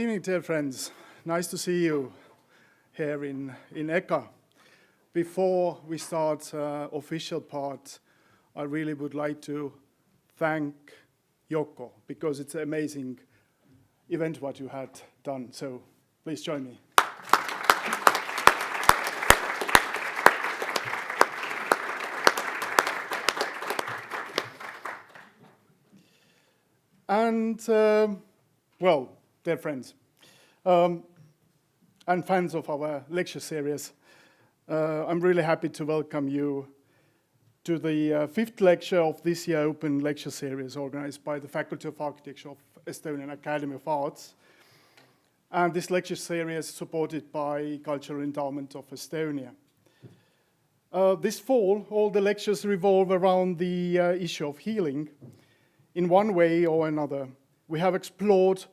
Good evening, dear friends. Nice to see you here in EKA. Before we start official part, I really would like to thank Yoko because it's an amazing event what you had done. So please join me. And well, dear friends, and fans of our lecture series, I'm really happy to welcome you to the fifth lecture of this year open lecture series organized by the Faculty of Architecture of Estonian Academy of Arts. And this lecture series is supported by Cultural Endowment of Estonia. This fall, all the lectures revolve around the issue of healing in one way or another. We have explored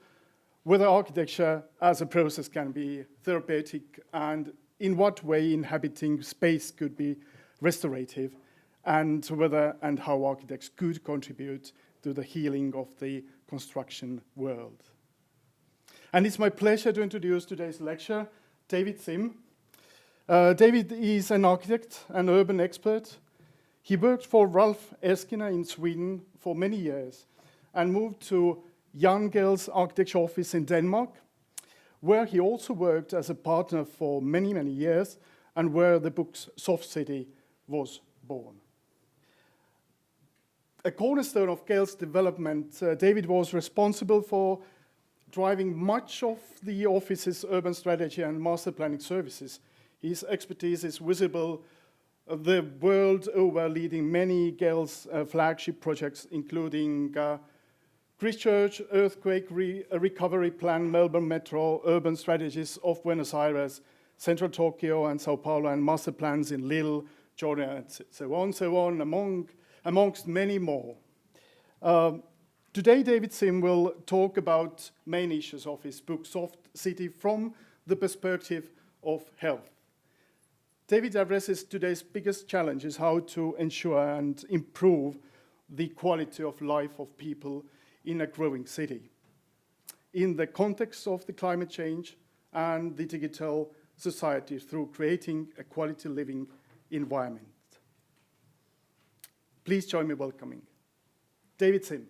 whether architecture as a process can be therapeutic and in what way inhabiting space could be restorative, and whether and how architects could contribute to the healing of the construction world. And it's my pleasure to introduce today's lecturer, David Sim. David is an architect and urban expert. He worked for Ralph Erskine in Sweden for many years and moved to Jan Gehl's architecture office in Denmark, where he also worked as a partner for many, many years, and where the book Soft City was born. A cornerstone of Gehl's development, David was responsible for driving much of the office's urban strategy and master planning services. His expertise is visible the world over, leading many Gehl's flagship projects, including Christchurch Earthquake Recovery Plan, Melbourne Metro, urban strategies of Buenos Aires, Central Tokyo and Sao Paulo, and master plans in Lille, Georgia, and so on, amongst many more. Today, David Sim will talk about main issues of his book, Soft City, from the perspective of health. David addresses today's biggest challenge is how to ensure and improve the quality of life of people in a growing city in the context of the climate change and the digital society through creating a quality living environment. Please join me welcoming David Sim.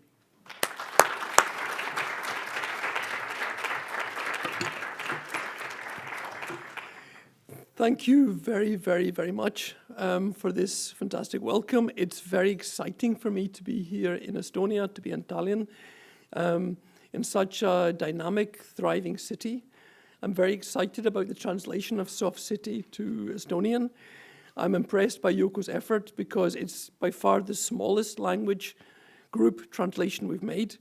Thank you very, very, very much for this fantastic welcome. It's very exciting for me to be here in Estonia, to be in Tallinn, in such a dynamic, thriving city. I'm very excited about the translation of Soft City to Estonian. I'm impressed by Yoko's effort because it's by far the smallest language group translation we've made.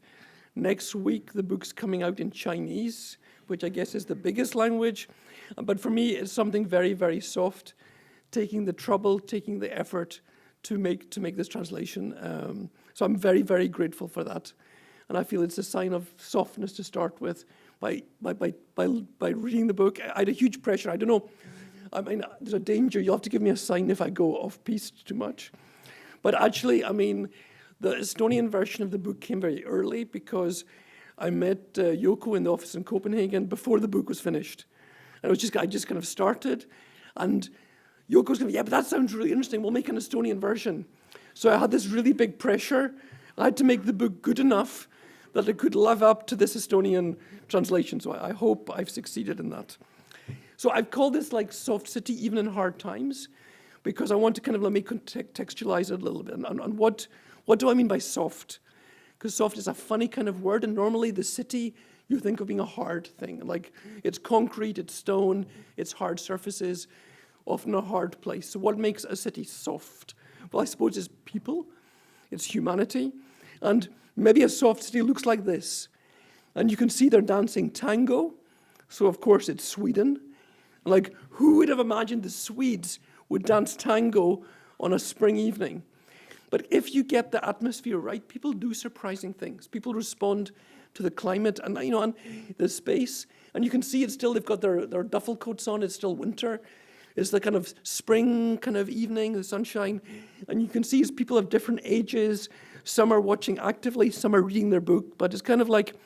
Next week, the book's coming out in Chinese, which I guess is the biggest language. But for me, it's something very, very soft, taking the trouble, taking the effort to make this translation. So I'm very, very grateful for that. And I feel it's a sign of softness to start with by reading the book. I had a huge pressure. I don't know. I mean, there's a danger. You'll have to give me a sign if I go off-piste too much. But actually, I mean, the Estonian version of the book came very early because I met Yoko in the office in Copenhagen before the book was finished. And I just kind of started, and Yoko's going, yeah, but that sounds really interesting. We'll make an Estonian version. So I had this really big pressure. I had to make the book good enough that it could live up to this Estonian translation. So I hope I've succeeded in that. So I've called this like Soft City, even in hard times, because I want to kind of let me contextualize it a little bit. And what do I mean by soft? Because soft is a funny kind of word, and normally the city you think of being a hard thing. Like it's concrete, it's stone, it's hard surfaces, often a hard place. So what makes a city soft? Well, I suppose it's people, it's humanity. And maybe a soft city looks like this. And you can see they're dancing tango. So of course it's Sweden. Like who would have imagined the Swedes would dance tango on a spring evening? But if you get the atmosphere right, people do surprising things. People respond to the climate and and the space. And you can see it's still, they've got their duffel coats on, it's still winter. It's the kind of spring kind of evening, the sunshine. And you can see as people of different ages, some are watching actively, some are reading their book, but it's kind of like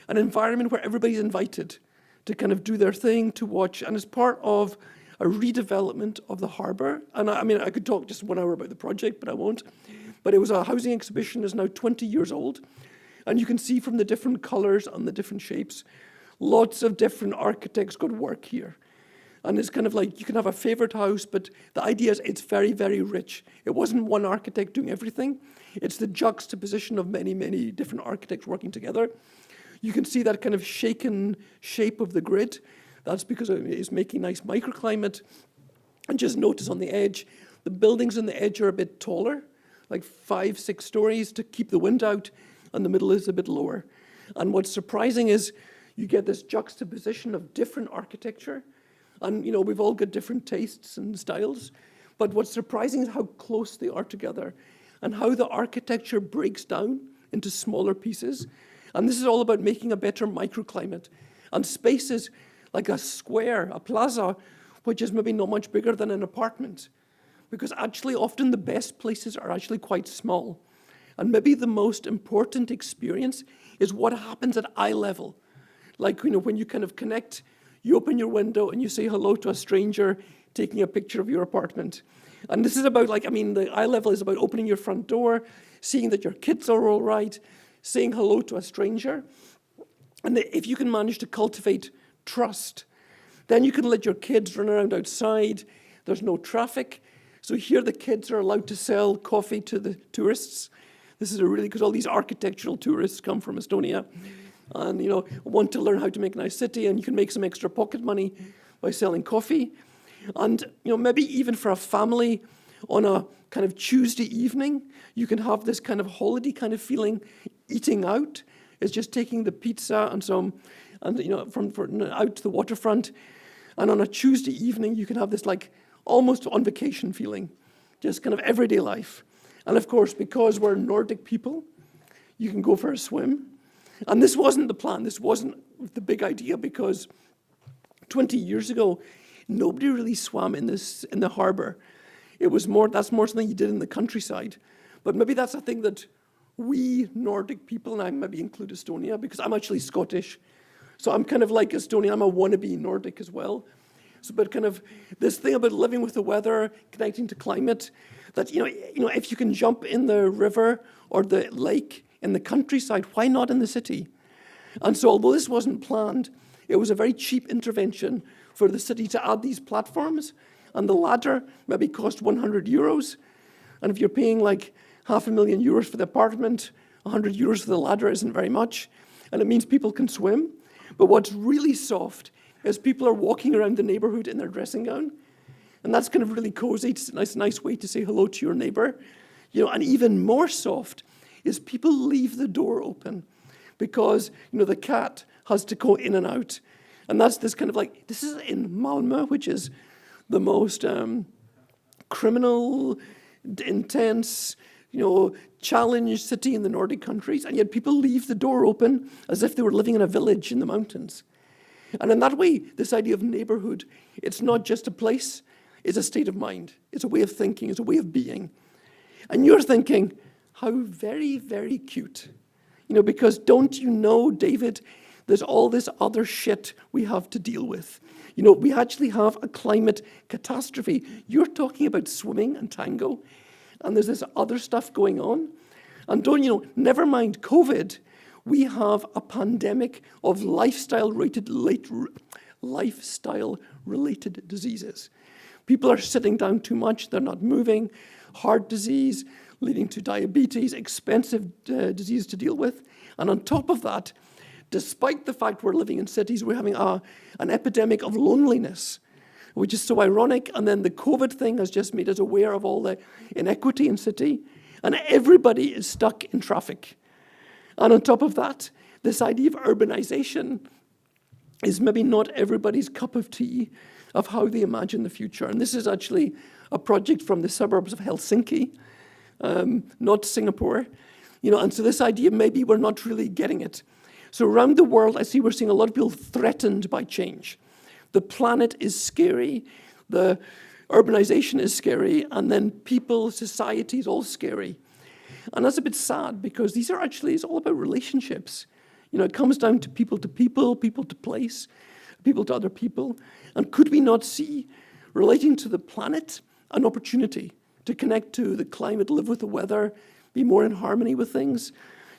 an environment where everybody's invited to kind of do their thing, to watch, and it's part of a redevelopment of the harbour. And I mean, I could talk just 1 hour about the project, but I won't. But it was a housing exhibition, is now 20 years old. And you can see from the different colours and the different shapes, lots of different architects got work here. And it's kind of like, you can have a favourite house, but the idea is it's very, very rich. It wasn't one architect doing everything. It's the juxtaposition of many, many different architects working together. You can see that kind of shaken shape of the grid. That's because it's making nice microclimate. And just notice on the edge, the buildings on the edge are a bit taller, like 5, 6 stories to keep the wind out, and the middle is a bit lower. And what's surprising is you get this juxtaposition of different architecture. And, you know, we've all got different tastes and styles. But what's surprising is how close they are together and how the architecture breaks down into smaller pieces. And this is all about making a better microclimate. And spaces like a square, a plaza, which is maybe not much bigger than an apartment. Because actually, often the best places are actually quite small. And maybe the most important experience is what happens at eye level. Like, you know, when you kind of connect, you open your window and you say hello to a stranger taking a picture of your apartment. And this is about, like, I mean, the eye level is about opening your front door, seeing that your kids are all right, saying hello to a stranger. And if you can manage to cultivate trust, then you can let your kids run around outside. There's no traffic. So here the kids are allowed to sell coffee to the tourists. This is a really, because all these architectural tourists come from Estonia and, you know, want to learn how to make a nice city, and you can make some extra pocket money by selling coffee. And, you know, maybe even for a family on a kind of Tuesday evening, you can have this kind of holiday kind of feeling. Eating out is just taking the pizza and you know, from out to the waterfront. And on a Tuesday evening, you can have this like almost on vacation feeling, just kind of everyday life. And of course, because we're Nordic people, you can go for a swim. And this wasn't the plan. This wasn't the big idea, because 20 years ago, nobody really swam in the harbour. That's more something you did in the countryside. But maybe that's a thing that we Nordic people, and I maybe include Estonia, because I'm actually Scottish. So I'm kind of like Estonian. I'm a wannabe Nordic as well. So, but kind of this thing about living with the weather, connecting to climate, that, you know, if you can jump in the river or the lake in the countryside, why not in the city? And so although this wasn't planned, it was a very cheap intervention for the city to add these platforms, and the ladder maybe cost 100 euros. And if you're paying like €500,000 for the apartment, 100 euros for the ladder isn't very much. And it means people can swim. But what's really soft is people are walking around the neighborhood in their dressing gown. And that's kind of really cozy. It's a nice way to say hello to your neighbor. You know, and even more soft is people leave the door open because, you know, the cat has to go in and out. And that's this kind of like, this is in Malmö, which is the most criminal, intense, you know, challenged city in the Nordic countries. And yet people leave the door open as if they were living in a village in the mountains. And in that way, this idea of neighborhood, it's not just a place, it's a state of mind. It's a way of thinking, it's a way of being. And you're thinking, how very, very cute. You know, because don't you know, David, there's all this other shit we have to deal with. You know, we actually have a climate catastrophe. You're talking about swimming and tango, and there's this other stuff going on. And don't, you know, never mind COVID, we have a pandemic of lifestyle-related diseases. People are sitting down too much, they're not moving, heart disease, leading to diabetes, expensive disease to deal with. And on top of that, despite the fact we're living in cities, we're having an epidemic of loneliness, which is so ironic. And then the COVID thing has just made us aware of all the inequity in city, and everybody is stuck in traffic. And on top of that, this idea of urbanization is maybe not everybody's cup of tea of how they imagine the future. And this is actually a project from the suburbs of Helsinki, not Singapore. You know, and so this idea, maybe we're not really getting it. So around the world, I see we're seeing a lot of people threatened by change. The planet is scary, the urbanization is scary, and then people, society is all scary. And that's a bit sad, because it's all about relationships. It comes down to people to place, people to other people. And could we not see, relating to the planet, an opportunity to connect to the climate, live with the weather, be more in harmony with things?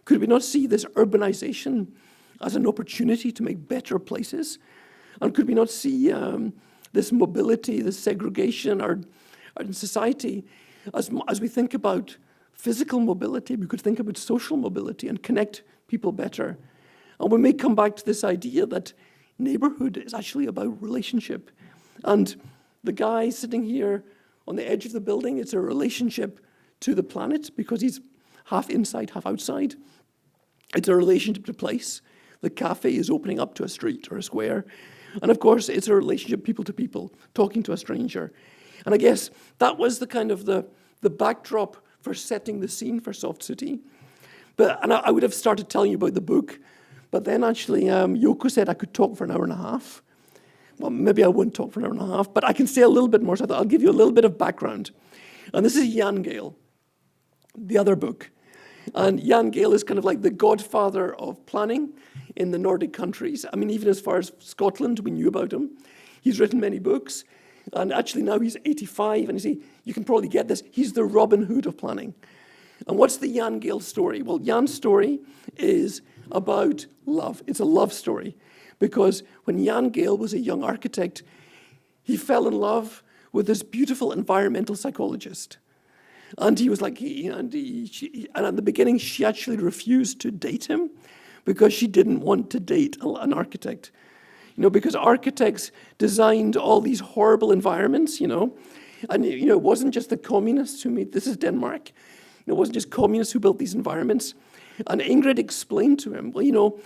Could we not see this urbanization as an opportunity to make better places? And could we not see this mobility, this segregation in society, as we think about physical mobility, we could think about social mobility and connect people better. And we may come back to this idea that neighborhood is actually about relationship. And the guy sitting here on the edge of the building, it's a relationship to the planet because he's half inside, half outside. It's a relationship to place. The cafe is opening up to a street or a square. And of course, it's a relationship people to people, talking to a stranger. And I guess that was the kind of the backdrop for setting the scene for Soft City. And I would have started telling you about the book, but then actually Yoko said I could talk for an hour and a half. Well, maybe I wouldn't talk for an hour and a half, but I can say a little bit more, so I thought I'll give you a little bit of background. And this is Jan Gehl, the other book. And Jan Gehl is kind of like the godfather of planning in the Nordic countries. I mean, even as far as Scotland, we knew about him. He's written many books. And actually now he's 85, and you can probably get this, he's the Robin Hood of planning. And what's the Jan Gehl story? Well, Jan's story is about love. It's a love story. Because when Jan Gehl was a young architect, he fell in love with this beautiful environmental psychologist. And he was like, and at the beginning, she actually refused to date him because she didn't want to date an architect. Because architects designed all these horrible environments, and it wasn't just the communists who made, this is Denmark, it wasn't just communists who built these environments. And Ingrid explained to him, well,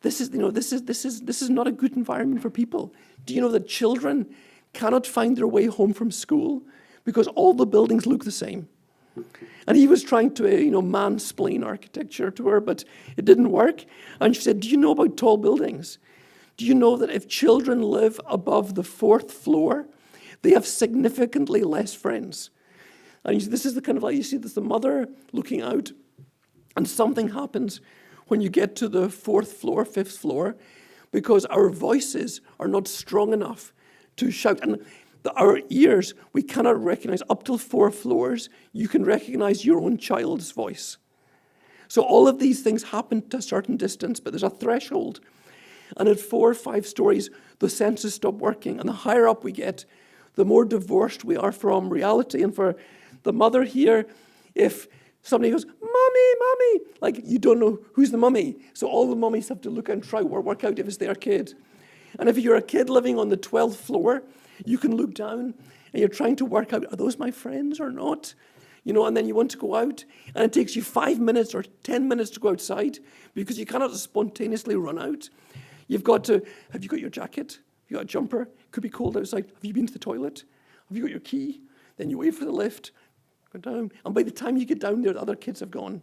this is not a good environment for people. Do you know that children cannot find their way home from school because all the buildings look the same? And he was trying to, mansplain architecture to her, but it didn't work. And she said, do you know about tall buildings? Do you know that if children live above the 4th floor, they have significantly less friends? And this is the kind of like, you see this, the mother looking out, and something happens when you get to the 4th floor, 5th floor, because our voices are not strong enough to shout. And our ears, we cannot recognize. Up till 4 floors, you can recognize your own child's voice. So all of these things happen to a certain distance, but there's a threshold. And at 4 or 5 stories, the senses stop working. And the higher up we get, the more divorced we are from reality. And for the mother here, if somebody goes, "Mommy, mommy," like you don't know who's the mummy. So all the mummies have to look and try or work out if it's their kid. And if you're a kid living on the 12th floor, you can look down and you're trying to work out, are those my friends or not? And then you want to go out, and it takes you 5 minutes or 10 minutes to go outside because you cannot spontaneously run out. You've got to, have you got your jacket? Have you got a jumper? It could be cold outside. Have you been to the toilet? Have you got your key? Then you wait for the lift, go down, and by the time you get down there, the other kids have gone.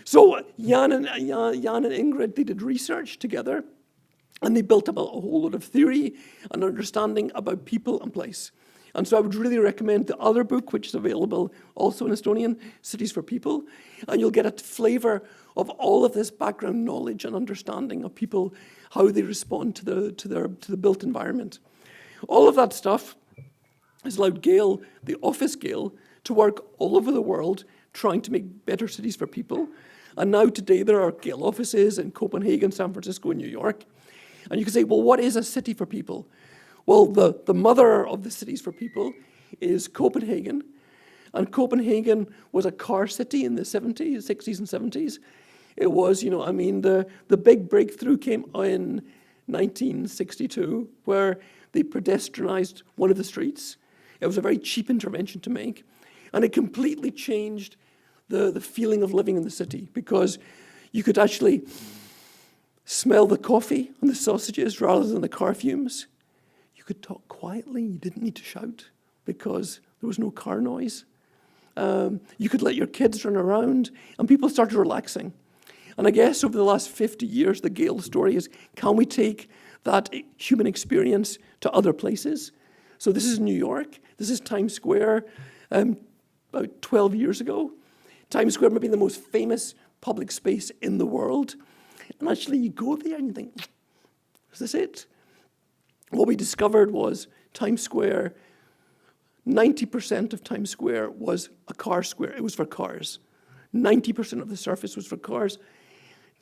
So Jan and Ingrid, they did research together, and they built up a whole lot of theory and understanding about people and place. And so I would really recommend the other book, which is available also in Estonian, Cities for People, and you'll get a flavor of all of this background knowledge and understanding of people, how they respond to the built environment. All of that stuff has allowed Gehl, the office Gehl, to work all over the world trying to make better cities for people. And now today there are Gehl offices in Copenhagen, San Francisco, and New York. And you can say, well, what is a city for people? Well, the mother of the cities for people is Copenhagen. And Copenhagen was a car city in the 70s, 60s and 70s. It was, the big breakthrough came in 1962, where they pedestrianized one of the streets. It was a very cheap intervention to make. And it completely changed the feeling of living in the city, because you could actually smell the coffee and the sausages rather than the car fumes. You could talk quietly. You didn't need to shout because there was no car noise. You could let your kids run around, and people started relaxing. And I guess over the last 50 years, the Gehl story is, can we take that human experience to other places? So this is New York. This is Times Square about 12 years ago. Times Square may be the most famous public space in the world. And actually you go there and you think, is this it? What we discovered was Times Square, 90% of Times Square was a car square. It was for cars. 90% of the surface was for cars.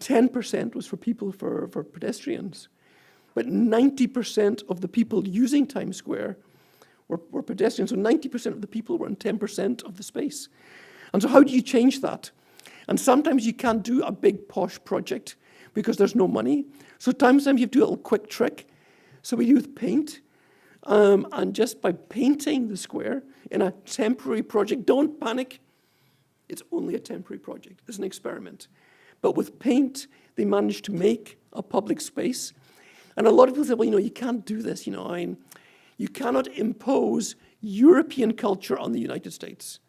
10% was for people, for pedestrians. But 90% of the people using Times Square were pedestrians. So 90% of the people were in 10% of the space. And so how do you change that? And sometimes you can't do a big posh project because there's no money. So sometimes you have to do a little quick trick. So we use paint. And just by painting the square in a temporary project, don't panic. It's only a temporary project. It's an experiment. But with paint, they managed to make a public space. And a lot of people say, well, you can't do this. You cannot impose European culture on the United States.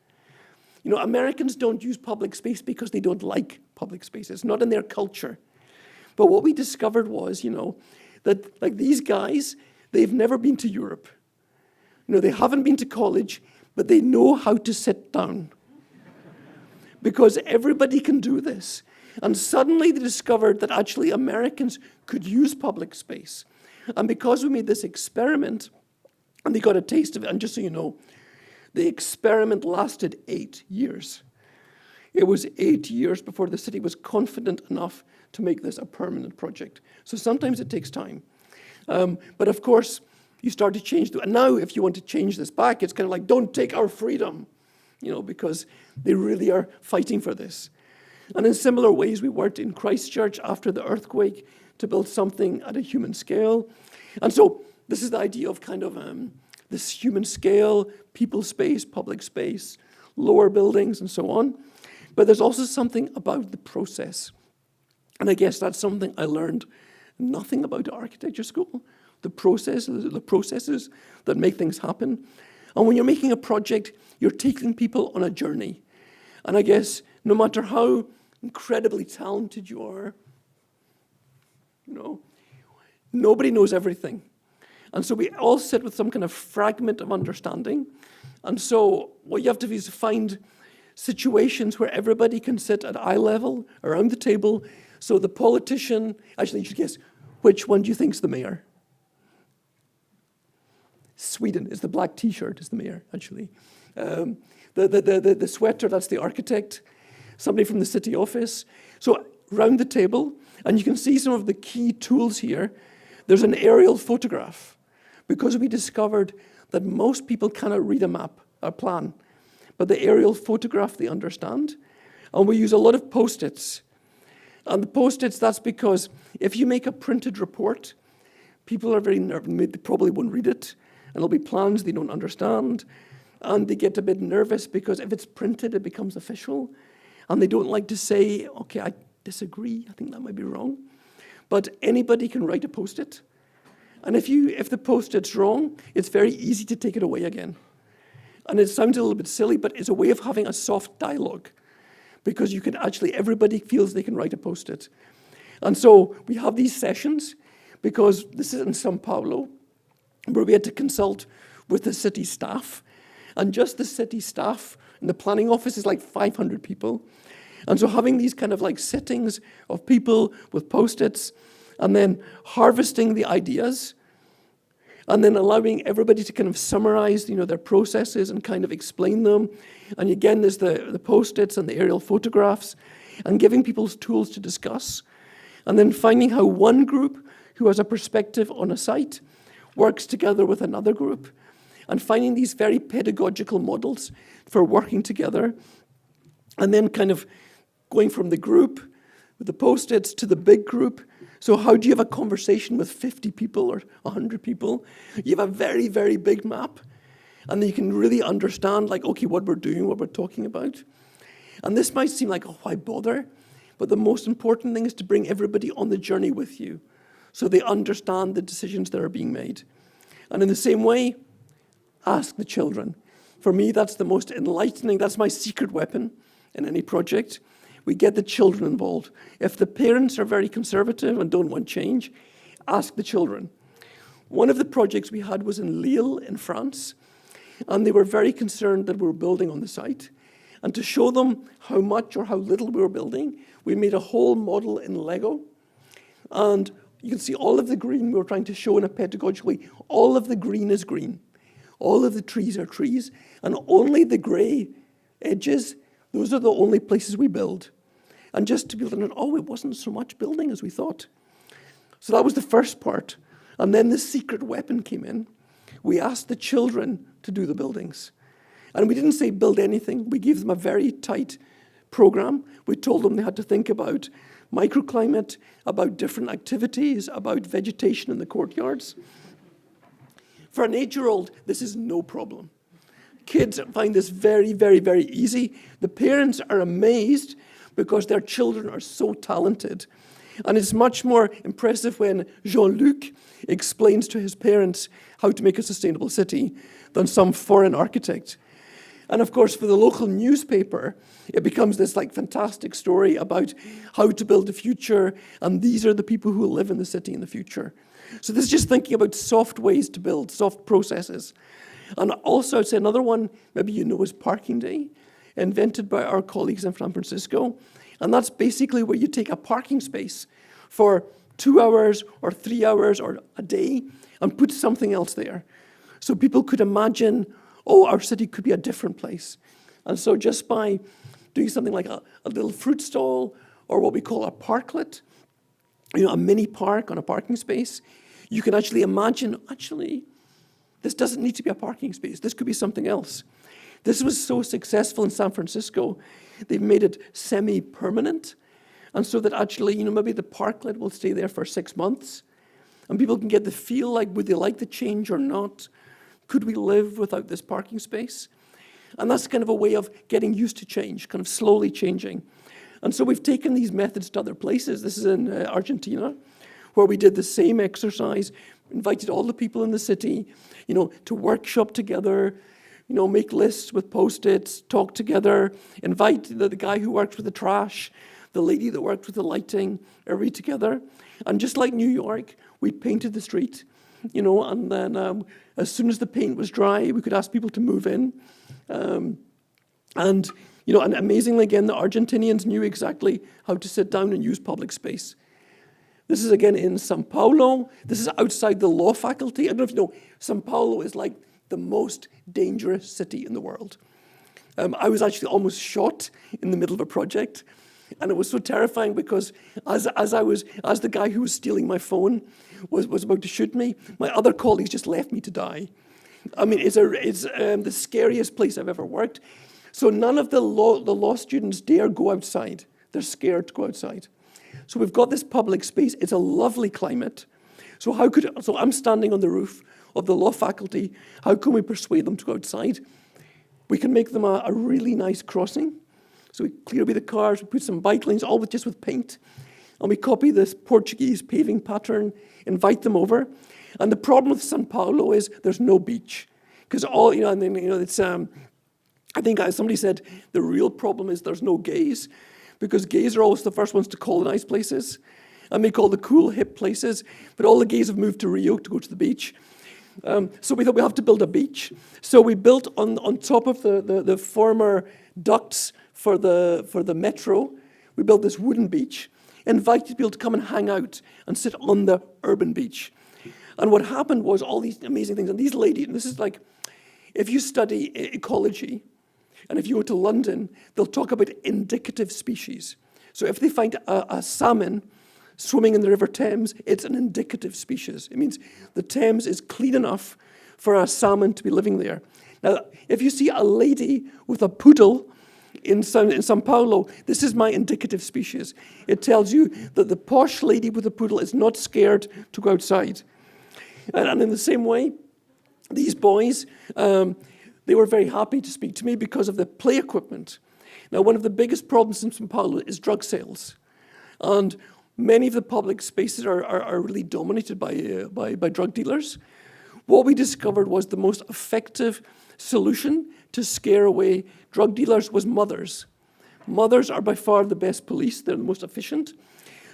Americans don't use public space because they don't like public space. It's not in their culture. But what we discovered was, that like these guys, they've never been to Europe. They haven't been to college, but they know how to sit down. Because everybody can do this. And suddenly they discovered that actually Americans could use public space. And because we made this experiment, and they got a taste of it, and just so you know, the experiment lasted 8 years. It was 8 years before the city was confident enough to make this a permanent project. So sometimes it takes time. But of course, you start to change. And now if you want to change this back, it's kind of like, don't take our freedom, because they really are fighting for this. And in similar ways, we worked in Christchurch after the earthquake to build something at a human scale. And so this is the idea of kind of this human scale, people space, public space, lower buildings, and so on. But there's also something about the process. And I guess that's something I learned nothing about at architecture school. The processes that make things happen. And when you're making a project, you're taking people on a journey. And I guess no matter how incredibly talented you are, nobody knows everything. And so we all sit with some kind of fragment of understanding. And so what you have to do is find situations where everybody can sit at eye level around the table. So the politician, actually you should guess, which one do you think is the mayor? Sweden is the black t-shirt is the mayor, actually. The sweater, that's the architect. Somebody from the city office. So round the table, and you can see some of the key tools here. There's an aerial photograph, because we discovered that most people cannot read a map, a plan, but the aerial photograph they understand. And we use a lot of Post-its. And the Post-its, that's because if you make a printed report, people are very nervous. They probably won't read it, and there'll be plans they don't understand, and they get a bit nervous because if it's printed, it becomes official. And they don't like to say, okay, I disagree, I think that might be wrong. But anybody can write a Post-it. And if the Post-it's wrong, it's very easy to take it away again. And it sounds a little bit silly, but it's a way of having a soft dialogue. Because you can actually, everybody feels they can write a Post-it. And so we have these sessions, because this is in São Paulo, where we had to consult with the city staff. And just the city staff in the planning office is like 500 people. And so having these kind of like sittings of people with Post-its, and then harvesting the ideas, and then allowing everybody to kind of summarize, their processes and kind of explain them. And again, there's the Post-its and the aerial photographs, and giving people tools to discuss. And then finding how one group who has a perspective on a site works together with another group, and finding these very pedagogical models for working together, and then kind of going from the group with the Post-its to the big group. So how do you have a conversation with 50 people or 100 people? You have a very, very big map, and then you can really understand, like, okay, what we're doing, what we're talking about. And this might seem like, oh, why bother? But the most important thing is to bring everybody on the journey with you, so they understand the decisions that are being made. And in the same way, ask the children. For me, that's the most enlightening, that's my secret weapon in any project. We get the children involved. If the parents are very conservative and don't want change, ask the children. One of the projects we had was in Lille in France, and they were very concerned that we were building on the site. And to show them how much or how little we were building, we made a whole model in Lego. And you can see all of the green we were trying to show in a pedagogical way. All of the green is green. All of the trees are trees. And only the grey edges, those are the only places we build. And just to be able to know, oh, it wasn't so much building as we thought. So that was the first part. And then the secret weapon came in. We asked the children to do the buildings. And we didn't say build anything. We gave them a very tight program. We told them they had to think about microclimate, about different activities, about vegetation in the courtyards. For an 8-year-old, this is no problem. Kids find this very, very, very easy. The parents are amazed because their children are so talented. And it's much more impressive when Jean-Luc explains to his parents how to make a sustainable city than some foreign architect. And of course, for the local newspaper, it becomes this like fantastic story about how to build the future, and these are the people who will live in the city in the future. So this is just thinking about soft ways to build, soft processes. And also, I'd say another one, maybe you know, is Parking Day, invented by our colleagues in San Francisco. And that's basically where you take a parking space for 2 hours or 3 hours or a day and put something else there. So people could imagine, oh, our city could be a different place. And so just by doing something like a little fruit stall or what we call a parklet, you know, a mini park on a parking space, you can actually imagine, actually, this doesn't need to be a parking space. This could be something else. This was so successful in San Francisco, they've made it semi-permanent. And so that actually, you know, maybe the parklet will stay there for 6 months. And people can get the feel like, would they like the change or not? Could we live without this parking space? And that's kind of a way of getting used to change, kind of slowly changing. And so we've taken these methods to other places. This is in Argentina, where we did the same exercise, invited all the people in the city, you know, to workshop together, you know, make lists with Post-its, talk together, invite the guy who works with the trash, the lady that worked with the lighting, everybody together. And just like New York, we painted the street, you know, and then as soon as the paint was dry, we could ask people to move in. And, you know, and amazingly, again, the Argentinians knew exactly how to sit down and use public space. This is, again, in Sao Paulo. This is outside the law faculty. I don't know if you know, Sao Paulo is like the most dangerous city in the world. I was actually almost shot in the middle of a project. And it was so terrifying because as the guy who was stealing my phone was about to shoot me, my other colleagues just left me to die. I mean, it's the scariest place I've ever worked. So none of the law students dare go outside. They're scared to go outside. So we've got this public space. It's a lovely climate. So I'm standing on the roof of the law faculty. How can we persuade them to go outside? We can make them a really nice crossing. So we clear away the cars, we put some bike lanes, all with paint, and we copy this Portuguese paving pattern, invite them over. And the problem with Sao Paulo is there's no beach, because all, you know, and then, you know, it's, I think somebody said the real problem is there's no gays, because gays are always the first ones to colonize places, and make all the cool, hip places, but all the gays have moved to Rio to go to the beach. So we thought we have to build a beach. So we built on top of the former ducts for the metro, we built this wooden beach, invited people to come and hang out and sit on the urban beach. And what happened was all these amazing things. And these ladies, and this is like, if you study ecology, and if you go to London, they'll talk about indicative species. So if they find a salmon swimming in the River Thames, it's an indicative species. It means the Thames is clean enough for a salmon to be living there. Now, if you see a lady with a poodle in Sao Paulo, this is my indicative species. It tells you that the posh lady with a poodle is not scared to go outside. And in the same way, these boys, they were very happy to speak to me because of the play equipment. Now, one of the biggest problems in Sao Paulo is drug sales. And many of the public spaces are really dominated by drug dealers. What we discovered was the most effective solution to scare away drug dealers was mothers. Mothers are by far the best police. They're the most efficient.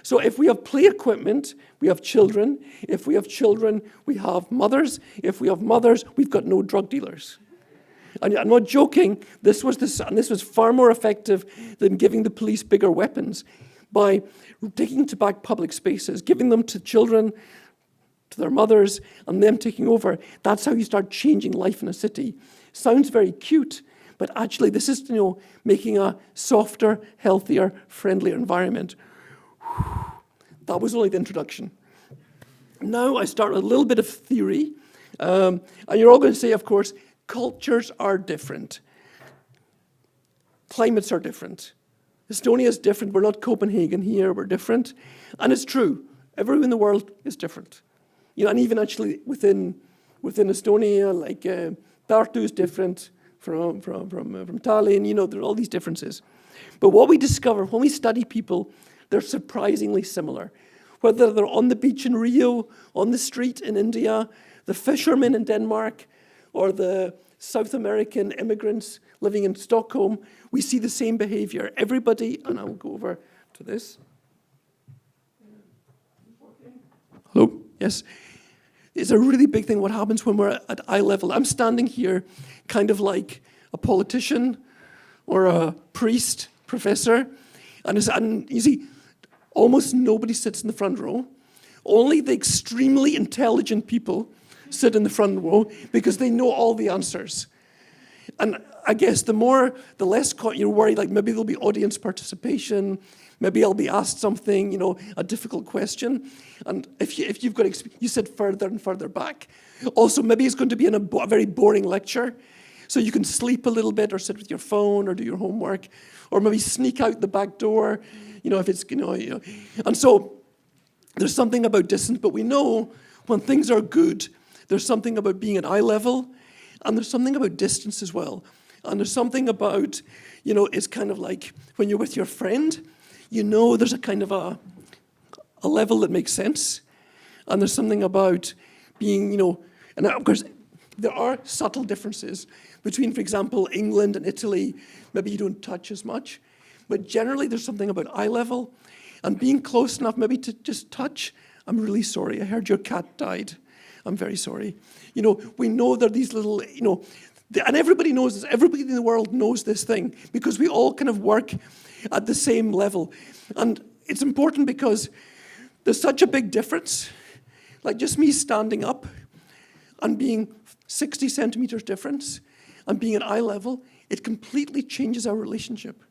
So if we have play equipment, we have children. If we have children, we have mothers. If we have mothers, we've got no drug dealers. And I'm not joking. This was far more effective than giving the police bigger weapons. by taking back public spaces, giving them to children, to their mothers, and them taking over. That's how you start changing life in a city. Sounds very cute, but actually this is, making a softer, healthier, friendlier environment. That was only the introduction. Now I start with a little bit of theory. And you're all going to say, of course, cultures are different. Climates are different. Estonia is different. We're not Copenhagen here. We're different. And it's true. Everywhere in the world is different. And even actually within Estonia, like Tartu is different from Tallinn. There are all these differences. But what we discover when we study people, they're surprisingly similar. Whether they're on the beach in Rio, on the street in India, the fishermen in Denmark, or the South American immigrants living in Stockholm, we see the same behavior. Everybody, and I'll go over to this. Hello? Yes. It's a really big thing what happens when we're at eye level. I'm standing here kind of like a politician or a priest, professor, and you see, almost nobody sits in the front row. Only the extremely intelligent people sit in the front row because they know all the answers. And I guess the less you're worried, like maybe there'll be audience participation, maybe I'll be asked something, a difficult question. And if you've got you sit further and further back. Also, maybe it's going to be in a very boring lecture, so you can sleep a little bit or sit with your phone or do your homework, or maybe sneak out the back door, if it's, And so there's something about distance, but we know when things are good, there's something about being at eye level, and there's something about distance as well. And there's something about, it's kind of like when you're with your friend, there's a kind of a level that makes sense. And there's something about being, and of course, there are subtle differences between, for example, England and Italy. Maybe you don't touch as much. But generally, there's something about eye level and being close enough maybe to just touch. I'm really sorry. I heard your cat died. I'm very sorry. We know there are these little, and everybody knows this. Everybody in the world knows this thing because we all kind of work at the same level. And it's important because there's such a big difference. Like just me standing up and being 60 centimeters difference and being at eye level, it completely changes our relationship.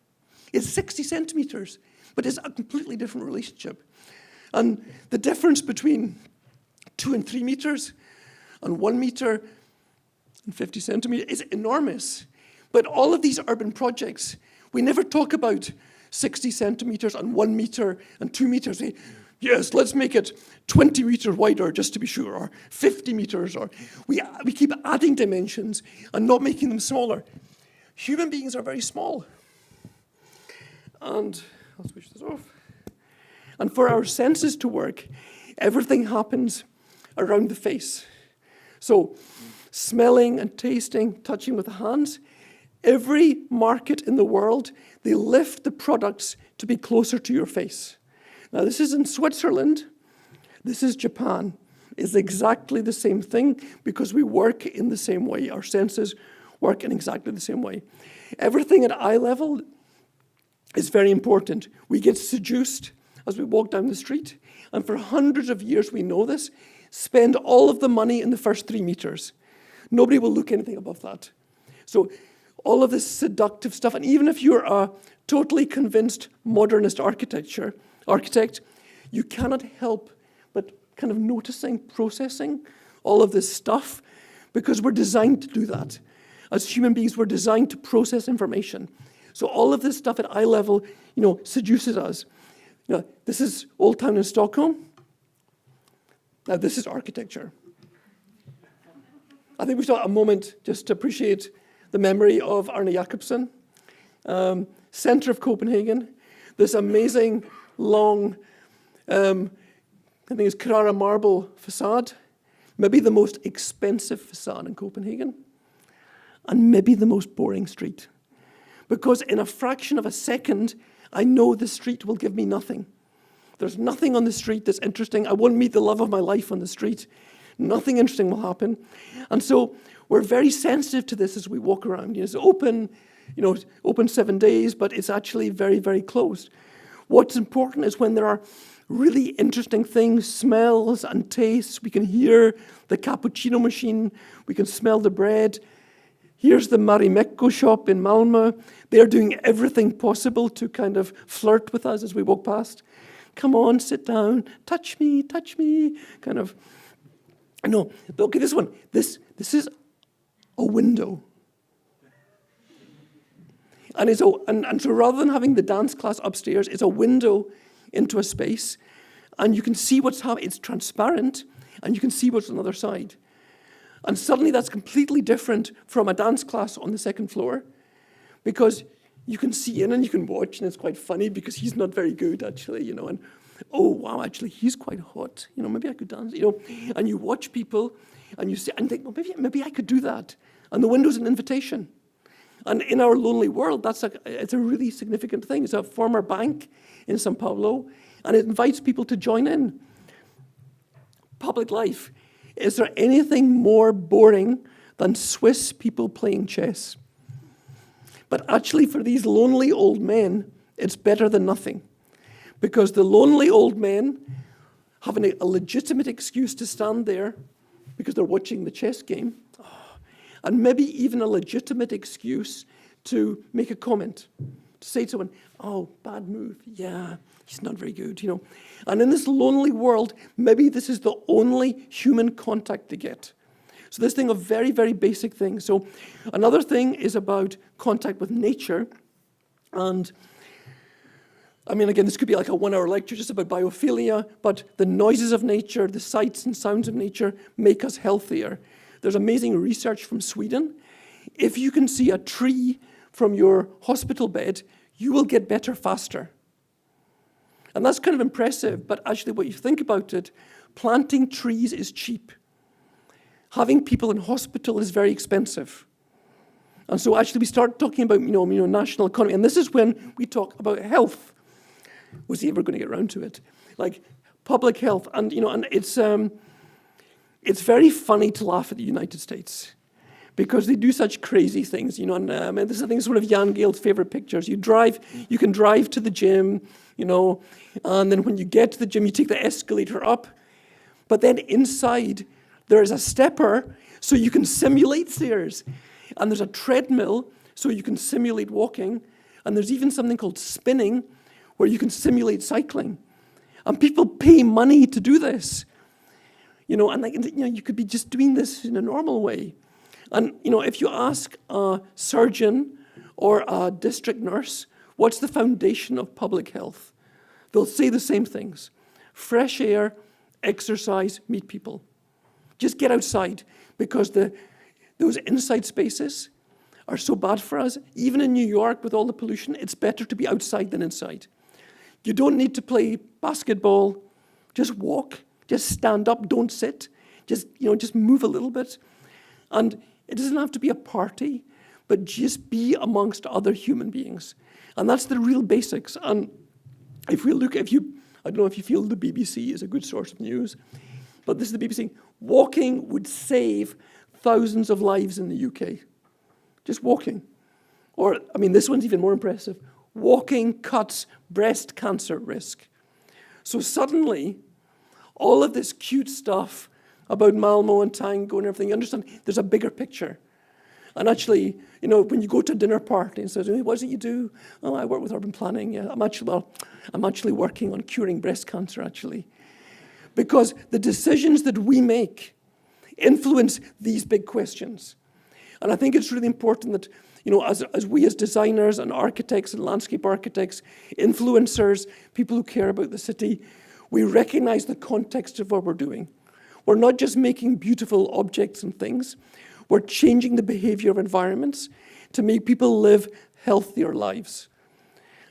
It's 60 centimeters, but it's a completely different relationship. And the difference between 2 and 3 meters and 1 meter and 50 centimeters is enormous. But all of these urban projects, we never talk about 60 centimeters and 1 meter and 2 meters. Yes, let's make it 20 meters wider just to be sure, or 50 meters, or we keep adding dimensions and not making them smaller. Human beings are very small. And I'll switch this off. And for our senses to work, everything happens around the face. So smelling and tasting, touching with the hands, every market in the world, they lift the products to be closer to your face. Now this is in Switzerland, this is Japan. It's exactly the same thing because we work in the same way. Our senses work in exactly the same way. Everything at eye level is very important. We get seduced as we walk down the street, and for hundreds of years we know this, spend all of the money in the first 3 meters. Nobody will look anything above that. So all of this seductive stuff, and even if you're a totally convinced modernist architect, you cannot help but kind of noticing, processing all of this stuff, because we're designed to do that. As human beings, we're designed to process information. So all of this stuff at eye level, seduces us. This is Old Town in Stockholm. Now this is architecture. I think we should have a moment just to appreciate the memory of Arne Jacobsen, center of Copenhagen. This amazing, long, I think it's Carrara marble facade, maybe the most expensive facade in Copenhagen, and maybe the most boring street. Because in a fraction of a second, I know the street will give me nothing. There's nothing on the street that's interesting. I won't meet the love of my life on the street. Nothing interesting will happen. And so we're very sensitive to this as we walk around. It's open, open 7 days, but it's actually very, very closed. What's important is when there are really interesting things, smells and tastes. We can hear the cappuccino machine. We can smell the bread. Here's the Marimekko shop in Malmö. They're doing everything possible to kind of flirt with us as we walk past. Come on, sit down, touch me, kind of. No, okay, this one. This is a window. And so rather than having the dance class upstairs, it's a window into a space, and you can see what's happening. It's transparent, and you can see what's on the other side. And suddenly that's completely different from a dance class on the second floor, because you can see in and you can watch, and it's quite funny because he's not very good, actually, and oh, wow, actually, he's quite hot. Maybe I could dance, and you watch people, and you see, and think, well, maybe I could do that. And the window's an invitation. And in our lonely world, it's a really significant thing. It's a former bank in São Paulo, and it invites people to join in. Public life. Is there anything more boring than Swiss people playing chess? But actually, for these lonely old men, it's better than nothing. Because the lonely old men have a legitimate excuse to stand there because they're watching the chess game. And maybe even a legitimate excuse to make a comment, to say to someone, oh, bad move, yeah, he's not very good, And in this lonely world, maybe this is the only human contact they get. So this thing of very, very basic things. So another thing is about contact with nature. And again, this could be like a 1-hour lecture just about biophilia, but the noises of nature, the sights and sounds of nature make us healthier. There's amazing research from Sweden. If you can see a tree from your hospital bed, you will get better faster. And that's kind of impressive, but actually when you think about it, planting trees is cheap. Having people in hospital is very expensive. And so actually we start talking about, national economy, and this is when we talk about health. Was he ever going to get around to it? Like public health, and it's very funny to laugh at the United States because they do such crazy things, and this is, I think, it's one of Jan Gehl's favorite pictures. You can drive to the gym, and then when you get to the gym, you take the escalator up, but then inside there is a stepper so you can simulate stairs, and there's a treadmill so you can simulate walking, and there's even something called spinning where you can simulate cycling, and people pay money to do this. You could be just doing this in a normal way. And, if you ask a surgeon or a district nurse, what's the foundation of public health? They'll say the same things. Fresh air, exercise, meet people. Just get outside, because those inside spaces are so bad for us. Even in New York with all the pollution, it's better to be outside than inside. You don't need to play basketball. Just walk. Just stand up, don't sit. Just move a little bit. And it doesn't have to be a party, but just be amongst other human beings. And that's the real basics. And I don't know if you feel the BBC is a good source of news, but this is the BBC. Walking would save thousands of lives in the UK. Just walking. Or, this one's even more impressive. Walking cuts breast cancer risk. So suddenly, all of this cute stuff about Malmo and tango and everything, you understand, there's a bigger picture. And actually, when you go to a dinner party and says, hey, what is it you do? Oh, I work with urban planning. Yeah, I'm actually working on curing breast cancer, actually. Because the decisions that we make influence these big questions. And I think it's really important that, as we as designers and architects and landscape architects, influencers, people who care about the city, we recognize the context of what we're doing. We're not just making beautiful objects and things. We're changing the behavior of environments to make people live healthier lives.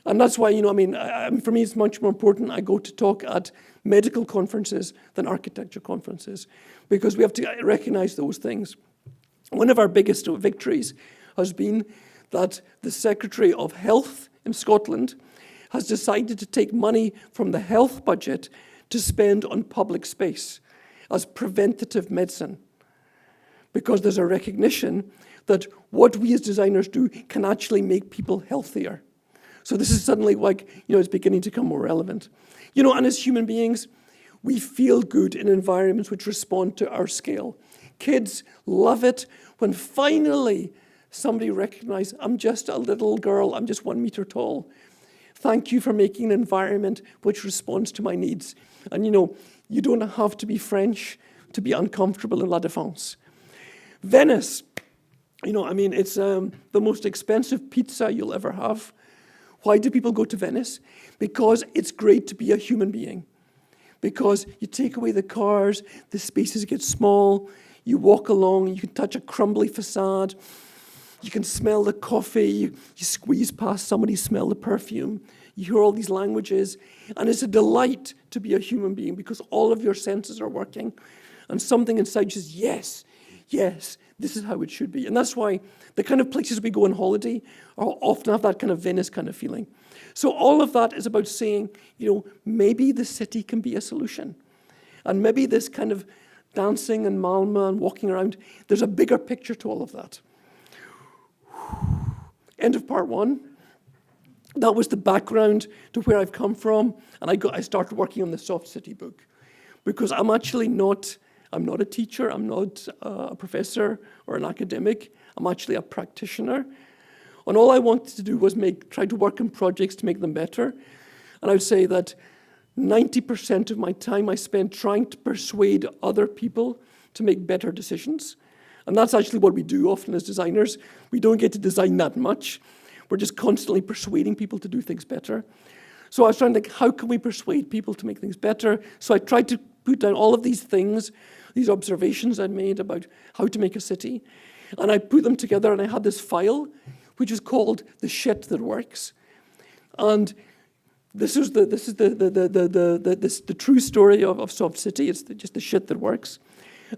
And that's why, for me, it's much more important I go to talk at medical conferences than architecture conferences, because we have to recognize those things. One of our biggest victories has been that the Secretary of Health in Scotland has decided to take money from the health budget to spend on public space as preventative medicine, because there's a recognition that what we as designers do can actually make people healthier. So this is suddenly like, it's beginning to become more relevant. And as human beings, we feel good in environments which respond to our scale. Kids love it when finally somebody recognizes, I'm just a little girl, I'm just 1 meter tall. Thank you for making an environment which responds to my needs. And you don't have to be French to be uncomfortable in La Défense. Venice, it's the most expensive pizza you'll ever have. Why do people go to Venice? Because it's great to be a human being. Because you take away the cars, the spaces get small, you walk along, you can touch a crumbly facade, you can smell the coffee, you squeeze past somebody, smell the perfume, you hear all these languages, and it's a delight to be a human being because all of your senses are working, and something inside you says, yes, this is how it should be. And that's why the kind of places we go on holiday often have that kind of Venice kind of feeling. So all of that is about saying, maybe the city can be a solution. And maybe this kind of dancing in Malmö and walking around, there's a bigger picture to all of that. End of part 1. That was the background to where I've come from. And I started working on the Soft City book. Because I'm not a teacher, I'm not a professor or an academic. I'm actually a practitioner. And all I wanted to do was try to work on projects to make them better. And I would say that 90% of my time I spent trying to persuade other people to make better decisions. And that's actually what we do often as designers. We don't get to design that much. We're just constantly persuading people to do things better. So I was trying to think, how can we persuade people to make things better? So I tried to put down all of these things, these observations I'd made about how to make a city. And I put them together and I had this file, which is called The Shit That Works. And this is the true story of Soft City. It's just the shit that works.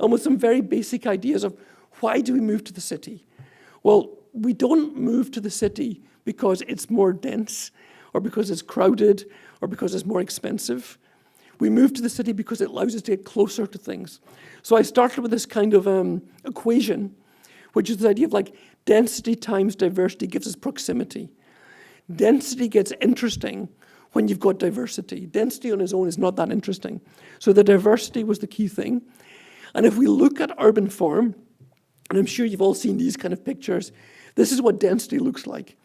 And with some very basic ideas of why do we move to the city? Well, we don't move to the city because it's more dense or because it's crowded or because it's more expensive. We move to the city because it allows us to get closer to things. So I started with this kind of equation, which is the idea of like density times diversity gives us proximity. Density gets interesting when you've got diversity. Density on its own is not that interesting. So the diversity was the key thing. And if we look at urban form, and I'm sure you've all seen these kind of pictures, this is what density looks like.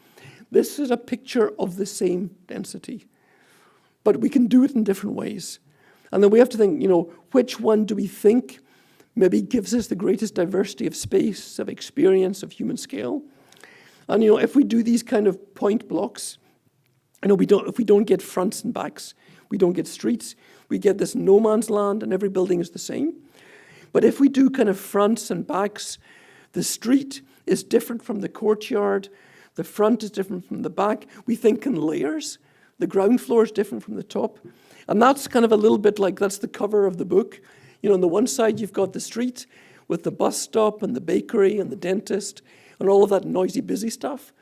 This is a picture of the same density. But we can do it in different ways. And then we have to think, which one do we think maybe gives us the greatest diversity of space, of experience, of human scale? And, if we do these kind of point blocks, if we don't get fronts and backs, we don't get streets, we get this no man's land and every building is the same. But if we do kind of fronts and backs, the street is different from the courtyard, the front is different from the back. We think in layers. The ground floor is different from the top. And that's kind of a little bit like, that's the cover of the book. On the one side, you've got the street with the bus stop and the bakery and the dentist and all of that noisy, busy stuff.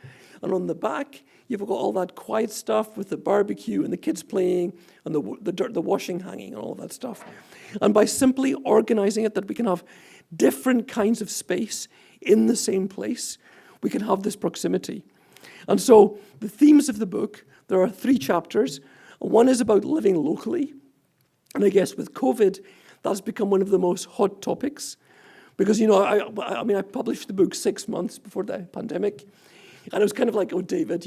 And on the back, you've got all that quiet stuff with the barbecue and the kids playing and the washing hanging and all of that stuff. And by simply organizing it, that we can have different kinds of space in the same place, we can have this proximity. And so the themes of the book, there are 3 chapters. One is about living locally. And I guess with COVID, that's become one of the most hot topics. Because, I published the book 6 months before the pandemic. And it was kind of like, oh, David,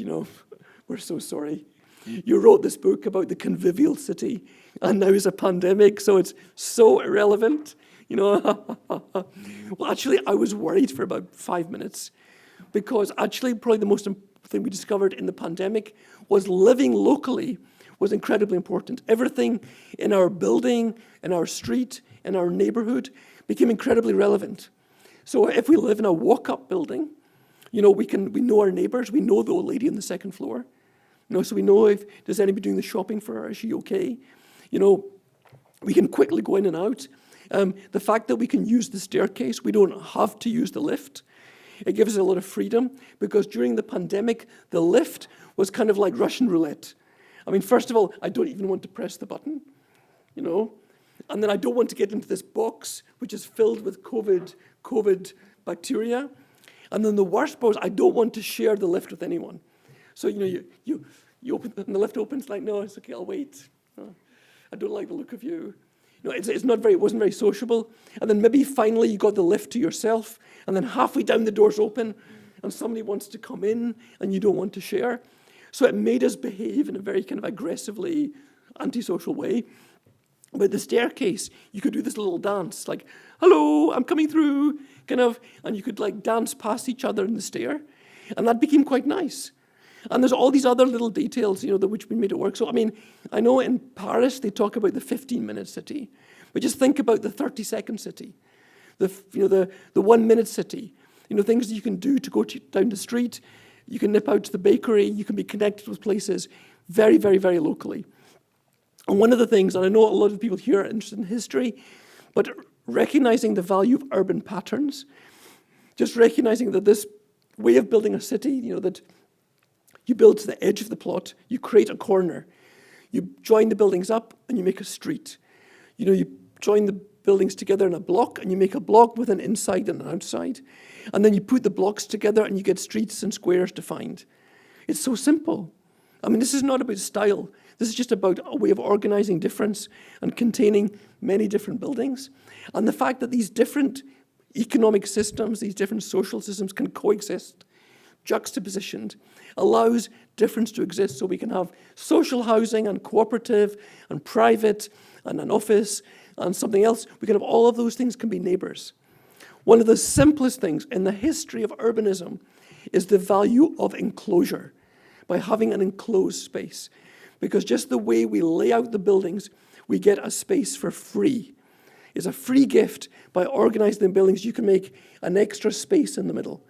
we're so sorry. You wrote this book about the convivial city, and now it's a pandemic, so it's so irrelevant. Well, actually, I was worried for about 5 minutes, because actually probably the most important thing we discovered in the pandemic was living locally was incredibly important. Everything in our building, in our street, in our neighborhood became incredibly relevant. So if we live in a walk-up building, we know our neighbors, we know the old lady on the second floor. So we know if there's anybody doing the shopping for her, is she okay? We can quickly go in and out. The fact that we can use the staircase, we don't have to use the lift. It gives us a lot of freedom, because during the pandemic, the lift was kind of like Russian roulette. First of all, I don't even want to press the button, and then I don't want to get into this box, which is filled with COVID bacteria. And then the worst part is I don't want to share the lift with anyone. So, you You open, and the lift opens, like, no, it's okay, I'll wait. I don't like the look of you. It wasn't very sociable. And then maybe finally you got the lift to yourself, and then halfway down the doors open, and somebody wants to come in, and you don't want to share. So it made us behave in a very kind of aggressively antisocial way. But the staircase, you could do this little dance, like, hello, I'm coming through, kind of, and you could like dance past each other in the stair. And that became quite nice. And there's all these other little details, that which made it work. So, I mean, I know in Paris they talk about the 15-minute city, but just think about the 30-second city, the 1-minute city, things that you can do to go down the street. You can nip out to the bakery. You can be connected with places very, very, very locally. And one of the things, and I know a lot of people here are interested in history, but recognizing the value of urban patterns, just recognizing that this way of building a city, that you build to the edge of the plot, you create a corner, you join the buildings up and you make a street. You join the buildings together in a block and you make a block with an inside and an outside. And then you put the blocks together and you get streets and squares defined. It's so simple. I mean, this is not about style. This is just about a way of organizing difference and containing many different buildings. And the fact that these different economic systems, these different social systems can coexist, juxtapositioned, allows difference to exist. So we can have social housing and cooperative and private and an office and something else. We can have all of those things can be neighbors. One of the simplest things in the history of urbanism is the value of enclosure, by having an enclosed space. Because just the way we lay out the buildings, we get a space for free. It's a free gift. By organizing the buildings, you can make an extra space in the middle.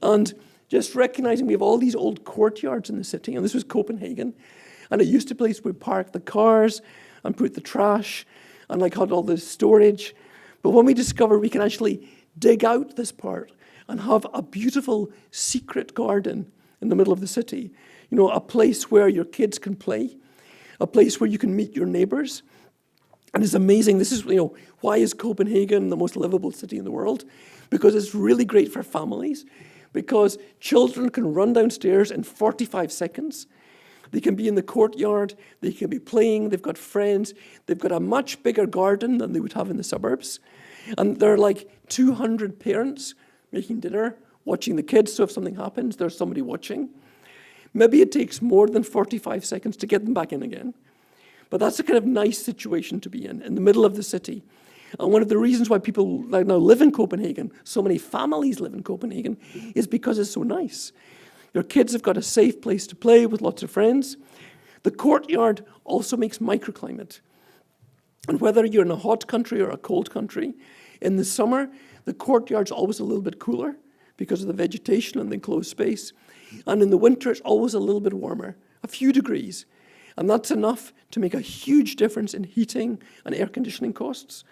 And just recognizing we have all these old courtyards in the city, and this was Copenhagen, and it used to be a place where we parked the cars and put the trash and like had all the storage. But when we discovered we can actually dig out this part and have a beautiful secret garden in the middle of the city, a place where your kids can play, a place where you can meet your neighbors. And it's amazing. This is, why is Copenhagen the most livable city in the world? Because it's really great for families, because children can run downstairs in 45 seconds. They can be in the courtyard, they can be playing, they've got friends, they've got a much bigger garden than they would have in the suburbs. And there are like 200 parents making dinner, watching the kids, so if something happens, there's somebody watching. Maybe it takes more than 45 seconds to get them back in again. But that's a kind of nice situation to be in the middle of the city. And one of the reasons why people like now live in Copenhagen, so many families live in Copenhagen, is because it's so nice. Your kids have got a safe place to play with lots of friends. The courtyard also makes microclimate. And whether you're in a hot country or a cold country, in the summer, the courtyard's always a little bit cooler because of the vegetation and the enclosed space. And in the winter, it's always a little bit warmer, a few degrees. And that's enough to make a huge difference in heating and air conditioning costs.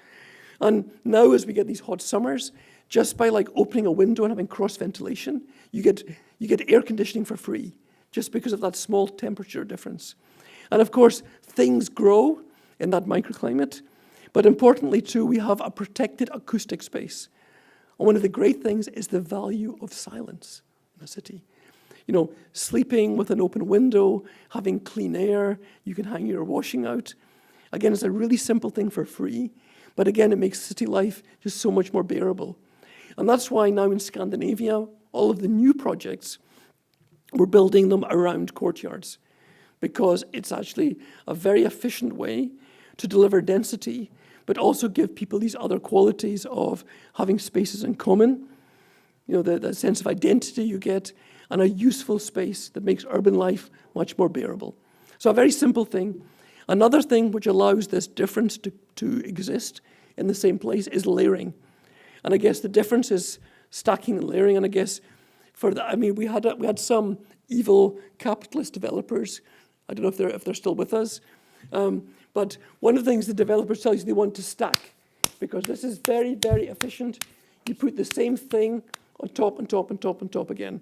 And now as we get these hot summers, just by like opening a window and having cross ventilation, you get air conditioning for free, just because of that small temperature difference. And of course, things grow in that microclimate. But importantly too, we have a protected acoustic space. And one of the great things is the value of silence in a city. Sleeping with an open window, having clean air, you can hang your washing out. Again, it's a really simple thing for free, but again, it makes city life just so much more bearable. And that's why now in Scandinavia, all of the new projects, we're building them around courtyards, because it's actually a very efficient way to deliver density, but also give people these other qualities of having spaces in common, the sense of identity you get, and a useful space that makes urban life much more bearable. So a very simple thing. Another thing which allows this difference to exist in the same place is layering. And I guess the difference is stacking and layering. And I guess we had some evil capitalist developers. I don't know if they're still with us. But one of the things the developers tell you is they want to stack, because this is very, very efficient. You put the same thing on top and top and top and top again.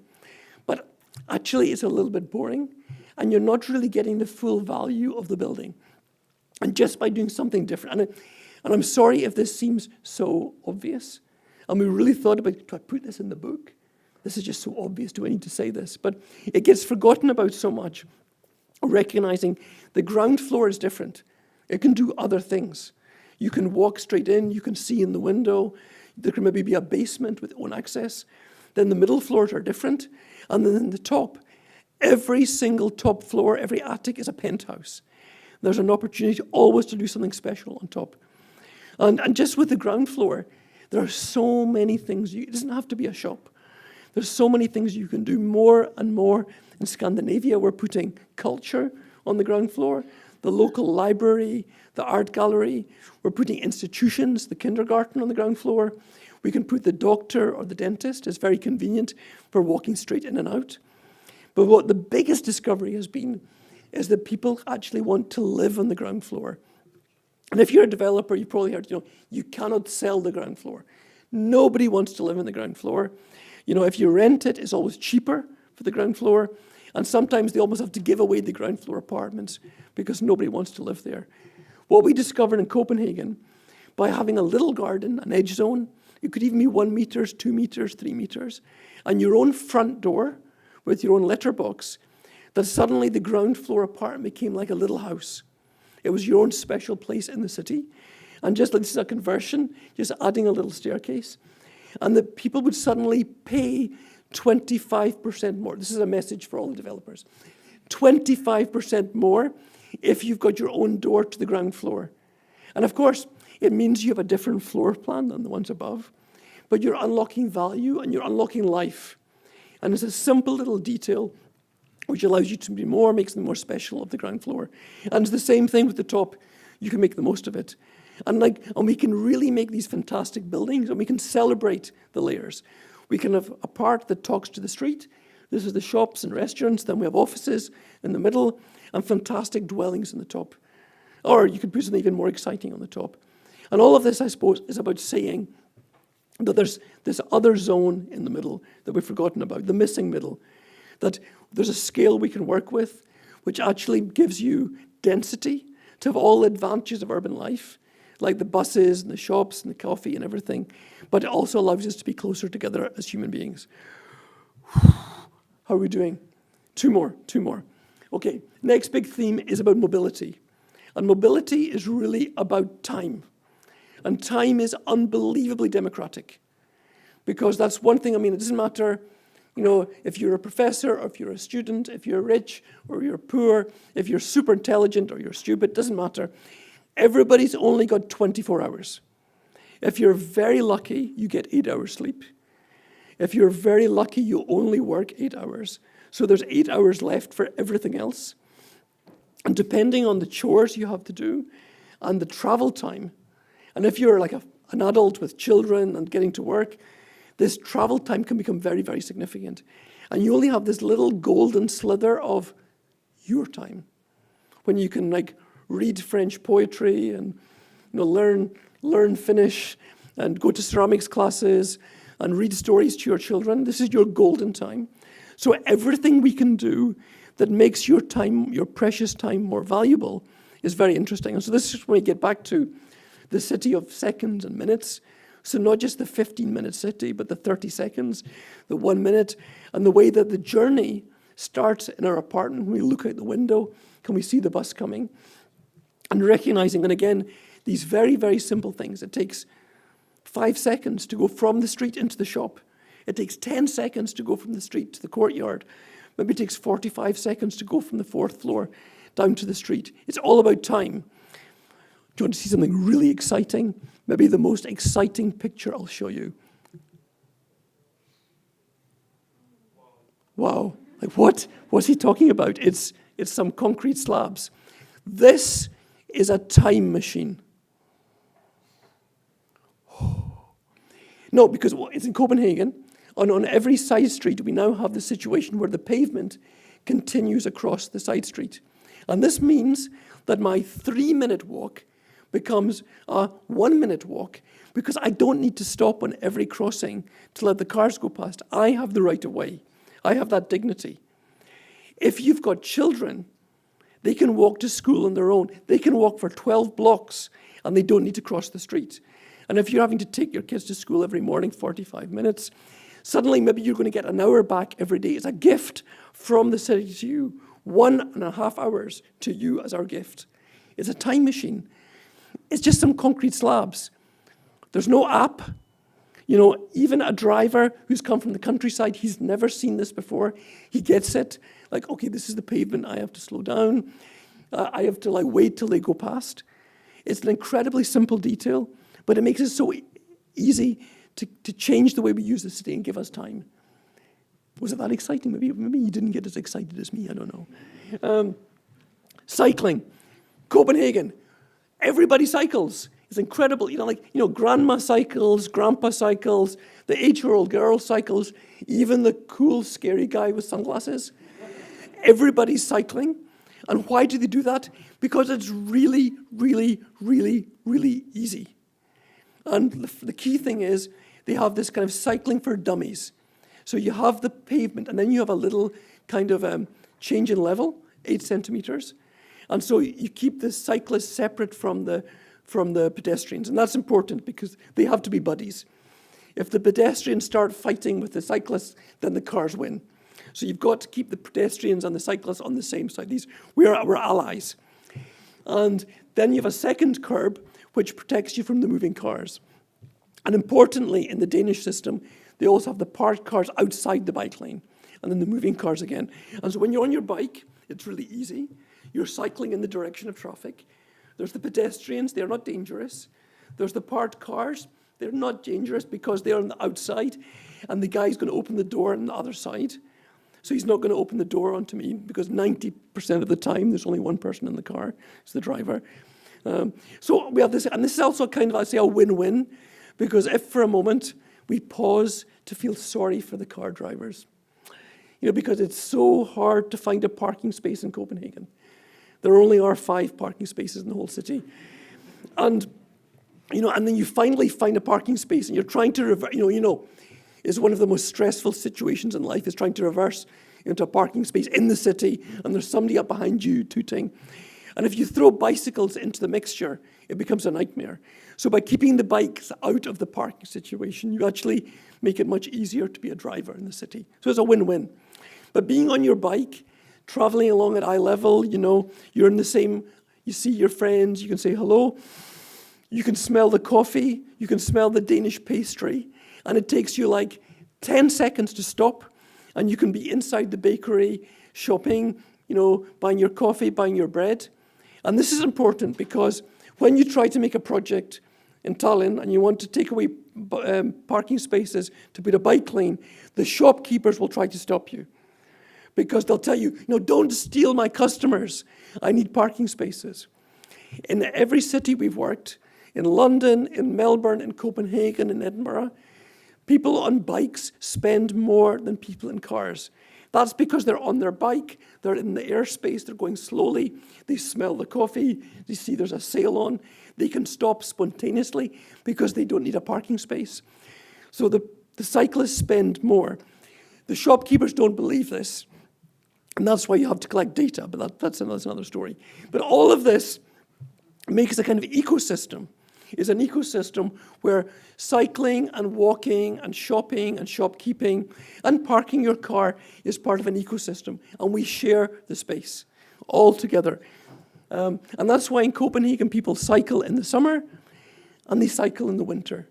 But actually, it's a little bit boring, and you're not really getting the full value of the building. And just by doing something different, and I'm sorry if this seems so obvious, and we really thought about, do I put this in the book? This is just so obvious, do I need to say this? But it gets forgotten about so much. recognizing the ground floor is different. It can do other things. You can walk straight in, you can see in the window, there can maybe be a basement with own access. Then the middle floors are different. And then in the top, every single top floor, every attic is a penthouse. There's an opportunity always to do something special on top. And just with the ground floor, there are so many things. It doesn't have to be a shop. There's so many things you can do more and more. In Scandinavia, we're putting culture on the ground floor, the local library, the art gallery. We're putting institutions, the kindergarten on the ground floor. We can put the doctor or the dentist. It's very convenient for walking straight in and out. But what the biggest discovery has been is that people actually want to live on the ground floor. And if you're a developer, you've probably heard, you cannot sell the ground floor. Nobody wants to live on the ground floor. If you rent it, it's always cheaper for the ground floor. And sometimes they almost have to give away the ground floor apartments because nobody wants to live there. What we discovered in Copenhagen, by having a little garden, an edge zone, it could even be 1 meter, 2 meters, 3 meters, and your own front door with your own letterbox, that suddenly the ground floor apartment became like a little house. It was your own special place in the city. And just like this is a conversion, just adding a little staircase. And the people would suddenly pay 25% more. This is a message for all the developers. 25% more if you've got your own door to the ground floor. And of course, it means you have a different floor plan than the ones above. But you're unlocking value and you're unlocking life. And it's a simple little detail which allows you to be more, makes them more special of the ground floor. And it's the same thing with the top. You can make the most of it. And we can really make these fantastic buildings, and we can celebrate the layers. We can have a part that talks to the street. This is the shops and restaurants. Then we have offices in the middle and fantastic dwellings in the top. Or you could put something even more exciting on the top. And all of this, I suppose, is about saying that there's this other zone in the middle that we've forgotten about, the missing middle, that there's a scale we can work with which actually gives you density to have all the advantages of urban life, like the buses and the shops and the coffee and everything, but it also allows us to be closer together as human beings. How are we doing? Two more. Okay, next big theme is about mobility. And mobility is really about time. And time is unbelievably democratic. Because that's one thing, it doesn't matter, if you're a professor or if you're a student, if you're rich or you're poor, if you're super intelligent or you're stupid, doesn't matter. Everybody's only got 24 hours. If you're very lucky, you get 8 hours sleep. If you're very lucky, you only work 8 hours. So there's 8 hours left for everything else. And depending on the chores you have to do and the travel time, and if you're like an adult with children and getting to work, this travel time can become very, very significant. And you only have this little golden slither of your time when you can read French poetry and learn Finnish and go to ceramics classes and read stories to your children. This is your golden time. So everything we can do that makes your time, your precious time, more valuable is very interesting. And so this is when we get back to the city of seconds and minutes. So not just the 15-minute city, but the 30 seconds, the 1 minute, and the way that the journey starts in our apartment. When we look out the window, can we see the bus coming? And recognizing, and again, these very, very simple things. It takes 5 seconds to go from the street into the shop. It takes 10 seconds to go from the street to the courtyard. Maybe it takes 45 seconds to go from the 4th floor down to the street. It's all about time. Do you want to see something really exciting? Maybe the most exciting picture I'll show you. Wow. What's he talking about? It's some concrete slabs. This is a time machine. No, because it's in Copenhagen, and on every side street, we now have the situation where the pavement continues across the side street. And this means that my 3-minute walk becomes a 1-minute walk because I don't need to stop on every crossing to let the cars go past. I have the right of way. I have that dignity. If you've got children, they can walk to school on their own. They can walk for 12 blocks and they don't need to cross the street. And if you're having to take your kids to school every morning, 45 minutes, suddenly maybe you're going to get an hour back every day. It's a gift from the city to you. 1.5 hours to you as our gift. It's a time machine. It's just some concrete slabs. There's no app. You know, even a driver who's come from the countryside, he's never seen this before. He gets it. Like, okay, this is the pavement. I have to slow down. I have to wait till they go past. It's an incredibly simple detail, but it makes it so easy to change the way we use the city and give us time. Was it that exciting? Maybe you didn't get as excited as me. I don't know. Cycling. Copenhagen. Everybody cycles. It's incredible. Grandma cycles, grandpa cycles, the 8-year-old girl cycles, even the cool, scary guy with sunglasses. Everybody's cycling. And why do they do that? Because it's really, really, really, really easy. And the key thing is they have this kind of cycling for dummies. So you have the pavement, and then you have a little kind of change in level, 8 centimeters. And so you keep the cyclists separate from the pedestrians. And that's important because they have to be buddies. If the pedestrians start fighting with the cyclists, then the cars win. So you've got to keep the pedestrians and the cyclists on the same side. We're allies. And then you have a second curb, which protects you from the moving cars. And importantly, in the Danish system, they also have the parked cars outside the bike lane, and then the moving cars again. And so when you're on your bike, it's really easy. You're cycling in the direction of traffic. There's the pedestrians, they're not dangerous. There's the parked cars, they're not dangerous because they're on the outside, and the guy's going to open the door on the other side. So he's not going to open the door onto me because 90% of the time there's only one person in the car, it's the driver. So we have this, and this is also kind of, I'd say, a win-win, because if for a moment we pause to feel sorry for the car drivers, because it's so hard to find a parking space in Copenhagen. There only are 5 parking spaces in the whole city. And then you finally find a parking space and you're trying to reverse, is one of the most stressful situations in life is trying to reverse into a parking space in the city and there's somebody up behind you tooting. And if you throw bicycles into the mixture, it becomes a nightmare. So by keeping the bikes out of the parking situation, you actually make it much easier to be a driver in the city. So it's a win-win. But being on your bike, traveling along at eye level, you're in the same, you see your friends, you can say hello, you can smell the coffee, you can smell the Danish pastry, and it takes you 10 seconds to stop, and you can be inside the bakery, shopping, buying your coffee, buying your bread. And this is important because when you try to make a project in Tallinn and you want to take away parking spaces to put a bike lane, the shopkeepers will try to stop you. Because they'll tell you, don't steal my customers. I need parking spaces. In every city we've worked, in London, in Melbourne, in Copenhagen, in Edinburgh, people on bikes spend more than people in cars. That's because they're on their bike, they're in the airspace, they're going slowly, they smell the coffee, they see there's a sale on, they can stop spontaneously because they don't need a parking space. So the cyclists spend more. The shopkeepers don't believe this. And that's why you have to collect data, but that's another story. But all of this makes a kind of ecosystem. It's an ecosystem where cycling and walking and shopping and shopkeeping and parking your car is part of an ecosystem. And we share the space all together. And that's why in Copenhagen people cycle in the summer and they cycle in the winter,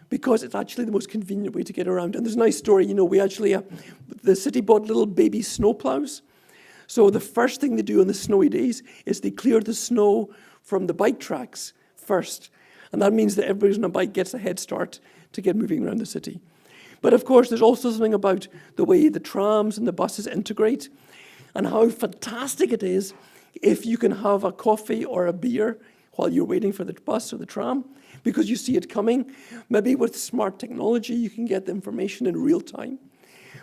because it's actually the most convenient way to get around. And there's a nice story, we actually, the city bought little baby snow plows. So the first thing they do on the snowy days is they clear the snow from the bike tracks first. And that means that everybody who's on a bike gets a head start to get moving around the city. But of course, there's also something about the way the trams and the buses integrate and how fantastic it is if you can have a coffee or a beer while you're waiting for the bus or the tram, because you see it coming. Maybe with smart technology, you can get the information in real time.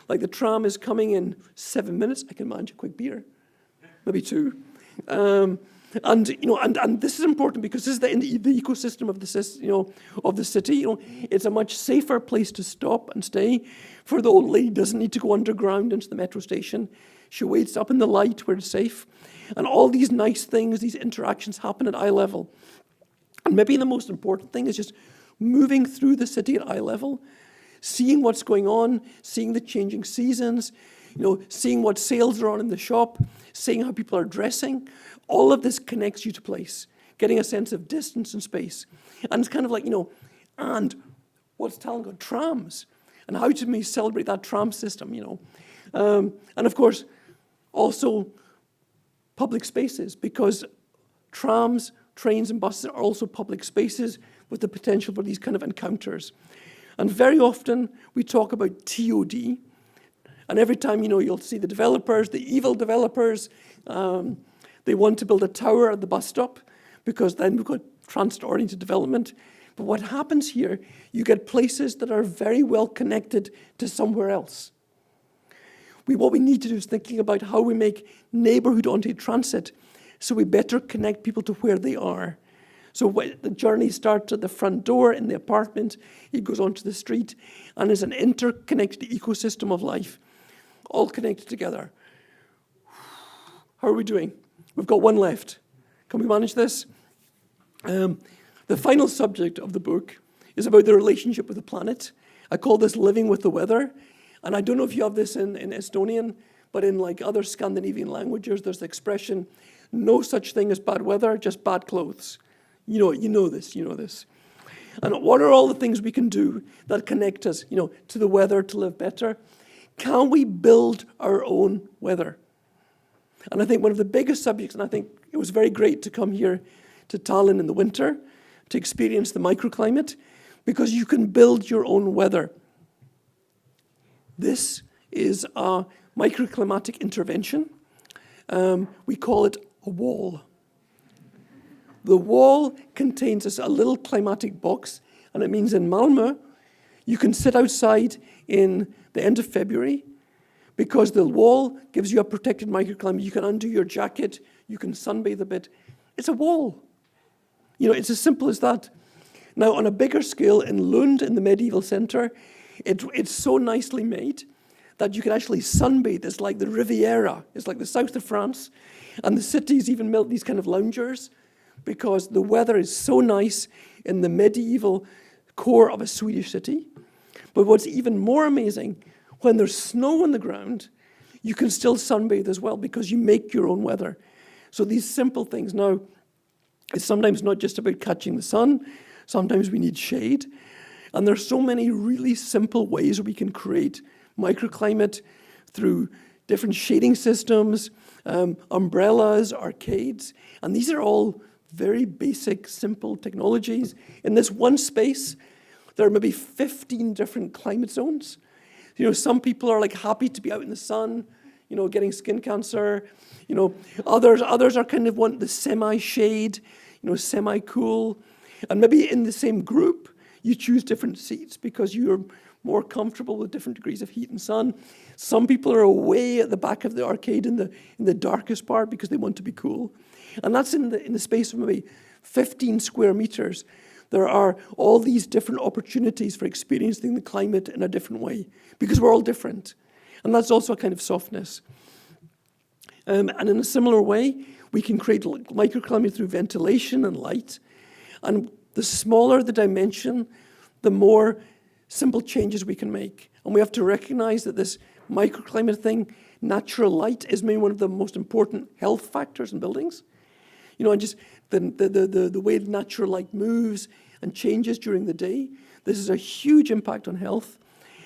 Like the tram is coming in 7 minutes, I can manage a quick beer, maybe 2. And this is important because this is the ecosystem of the city. It's a much safer place to stop and stay. For the old lady, doesn't need to go underground into the metro station. She waits up in the light where it's safe. And all these nice things, these interactions happen at eye level. And maybe the most important thing is just moving through the city at eye level, seeing what's going on, seeing the changing seasons. seeing what sales are on in the shop, seeing how people are dressing. All of this connects you to place, getting a sense of distance and space. And it's kind of like, and what's Tallinn got? Trams. And how do we celebrate that tram system, And of course, also public spaces, because trams, trains, and buses are also public spaces with the potential for these kind of encounters. And very often, we talk about TOD. And every time, you'll see the developers, the evil developers, they want to build a tower at the bus stop, because then we've got transit-oriented development. But what happens here, you get places that are very well connected to somewhere else. What we need to do is thinking about how we make neighborhood-oriented transit so we better connect people to where they are. So the journey starts at the front door in the apartment, it goes onto the street, and is an interconnected ecosystem of life, all connected together. How are we doing? We've got one left. Can we manage this? The final subject of the book is about the relationship with the planet. I call this living with the weather. And I don't know if you have this in Estonian, but in like other Scandinavian languages, there's the expression, no such thing as bad weather, just bad clothes. You know this. And what are all the things we can do that connect us, to the weather to live better? Can we build our own weather? And I think one of the biggest subjects, and I think it was very great to come here to Tallinn in the winter to experience the microclimate, because you can build your own weather. This is a microclimatic intervention. We call it a wall. The wall contains a little climatic box, and it means in Malmö, you can sit outside in the end of February, because the wall gives you a protected microclimate. You can undo your jacket, you can sunbathe a bit. It's a wall. It's as simple as that. Now, on a bigger scale, in Lund, in the medieval center, it's so nicely made that you can actually sunbathe. It's like the Riviera. It's like the south of France. And the cities even built these kind of loungers because the weather is so nice in the medieval core of a Swedish city. But what's even more amazing, when there's snow on the ground, you can still sunbathe as well because you make your own weather. So these simple things. Now, it's sometimes not just about catching the sun. Sometimes we need shade. And there's so many really simple ways we can create microclimate through different shading systems, umbrellas, arcades. And these are all very basic, simple technologies. In this one space, there are maybe 15 different climate zones. Some people are like happy to be out in the sun, getting skin cancer. Others are kind of want the semi-shade, semi-cool. And maybe in the same group, you choose different seats because you're more comfortable with different degrees of heat and sun. Some people are away at the back of the arcade in the darkest part because they want to be cool. And that's in the space of maybe 15 square meters. There are all these different opportunities for experiencing the climate in a different way because we're all different. And that's also a kind of softness. And in a similar way, we can create microclimate through ventilation and light. And the smaller the dimension, the more simple changes we can make. And we have to recognize that this microclimate thing, natural light, is maybe one of the most important health factors in buildings. And just the way natural light moves and changes during the day, this is a huge impact on health.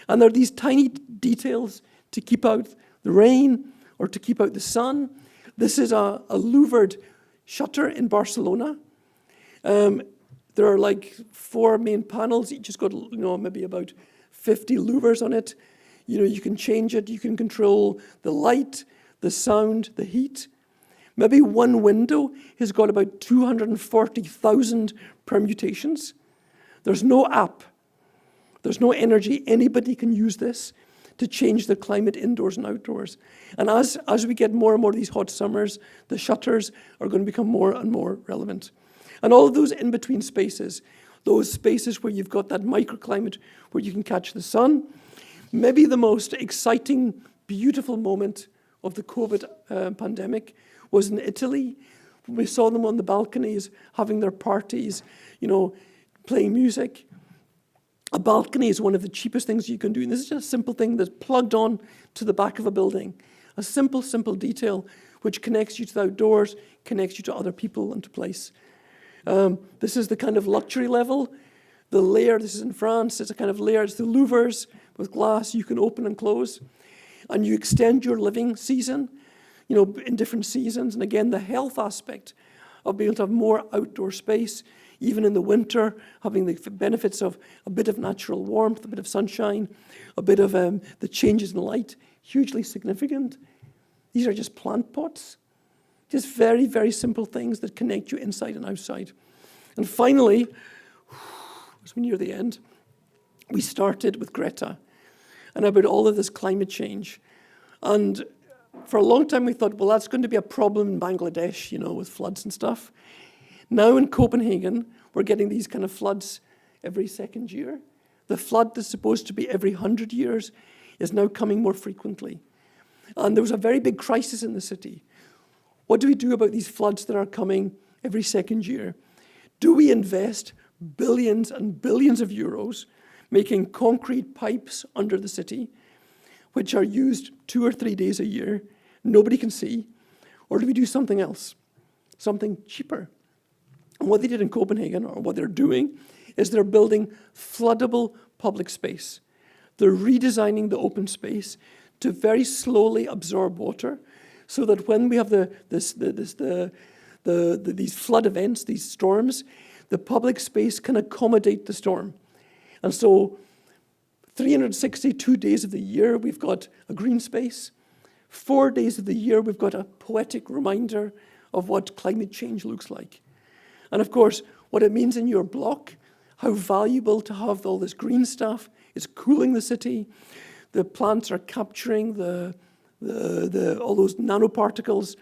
And there are these tiny details to keep out the rain or to keep out the sun. This is a louvered shutter in Barcelona. There are like 4 main panels. Each has got, maybe about 50 louvers on it. You can change it. You can control the light, the sound, the heat. Maybe one window has got about 240,000 permutations. There's no app. There's no energy. Anybody can use this to change the climate indoors and outdoors. And as we get more and more of these hot summers, the shutters are going to become more and more relevant. And all of those in-between spaces, those spaces where you've got that microclimate where you can catch the sun, maybe the most exciting, beautiful moment of the COVID pandemic was in Italy. We saw them on the balconies having their parties, playing music. A balcony is one of the cheapest things you can do. And this is just a simple thing that's plugged on to the back of a building. A simple, simple detail which connects you to the outdoors, connects you to other people and to place. This is the kind of luxury level. The layer, this is in France, it's a kind of layer, it's the louvers with glass you can open and close. And you extend your living season, in different seasons. And again, the health aspect of being able to have more outdoor space, even in the winter, having the benefits of a bit of natural warmth, a bit of sunshine, a bit of the changes in light, hugely significant. These are just plant pots. Just very, very simple things that connect you inside and outside. And finally, as we near the end, we started with Greta and about all of this climate change. And for a long time we thought, well, that's going to be a problem in Bangladesh, with floods and stuff. Now in Copenhagen, we're getting these kind of floods every second year. The flood that's supposed to be every 100 years is now coming more frequently. And there was a very big crisis in the city. What do we do about these floods that are coming every second year? Do we invest billions and billions of euros making concrete pipes under the city, which are used 2 or 3 days a year, nobody can see? Or do we do something else, something cheaper? And what they did in Copenhagen, or what they're doing, is they're building floodable public space. They're redesigning the open space to very slowly absorb water, so that when we have these flood events, these storms, the public space can accommodate the storm. And so 362 days of the year, we've got a green space. 4 days of the year, we've got a poetic reminder of what climate change looks like. And of course, what it means in your block, how valuable to have all this green stuff. It's cooling the city. The plants are capturing all those nanoparticles.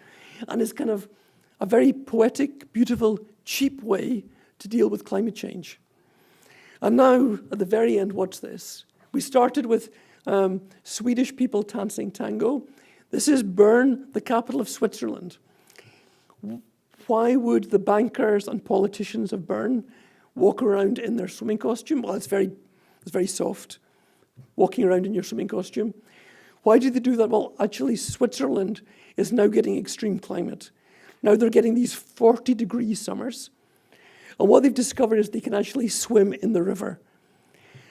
And it's kind of a very poetic, beautiful, cheap way to deal with climate change. And now, at the very end, watch this. We started with Swedish people dancing tango. This is Bern, the capital of Switzerland. Why would the bankers and politicians of Bern walk around in their swimming costume? Well, it's very soft, walking around in your swimming costume. Why do they do that? Well, actually, Switzerland is now getting extreme climate. Now they're getting these 40-degree summers. And what they've discovered is they can actually swim in the river.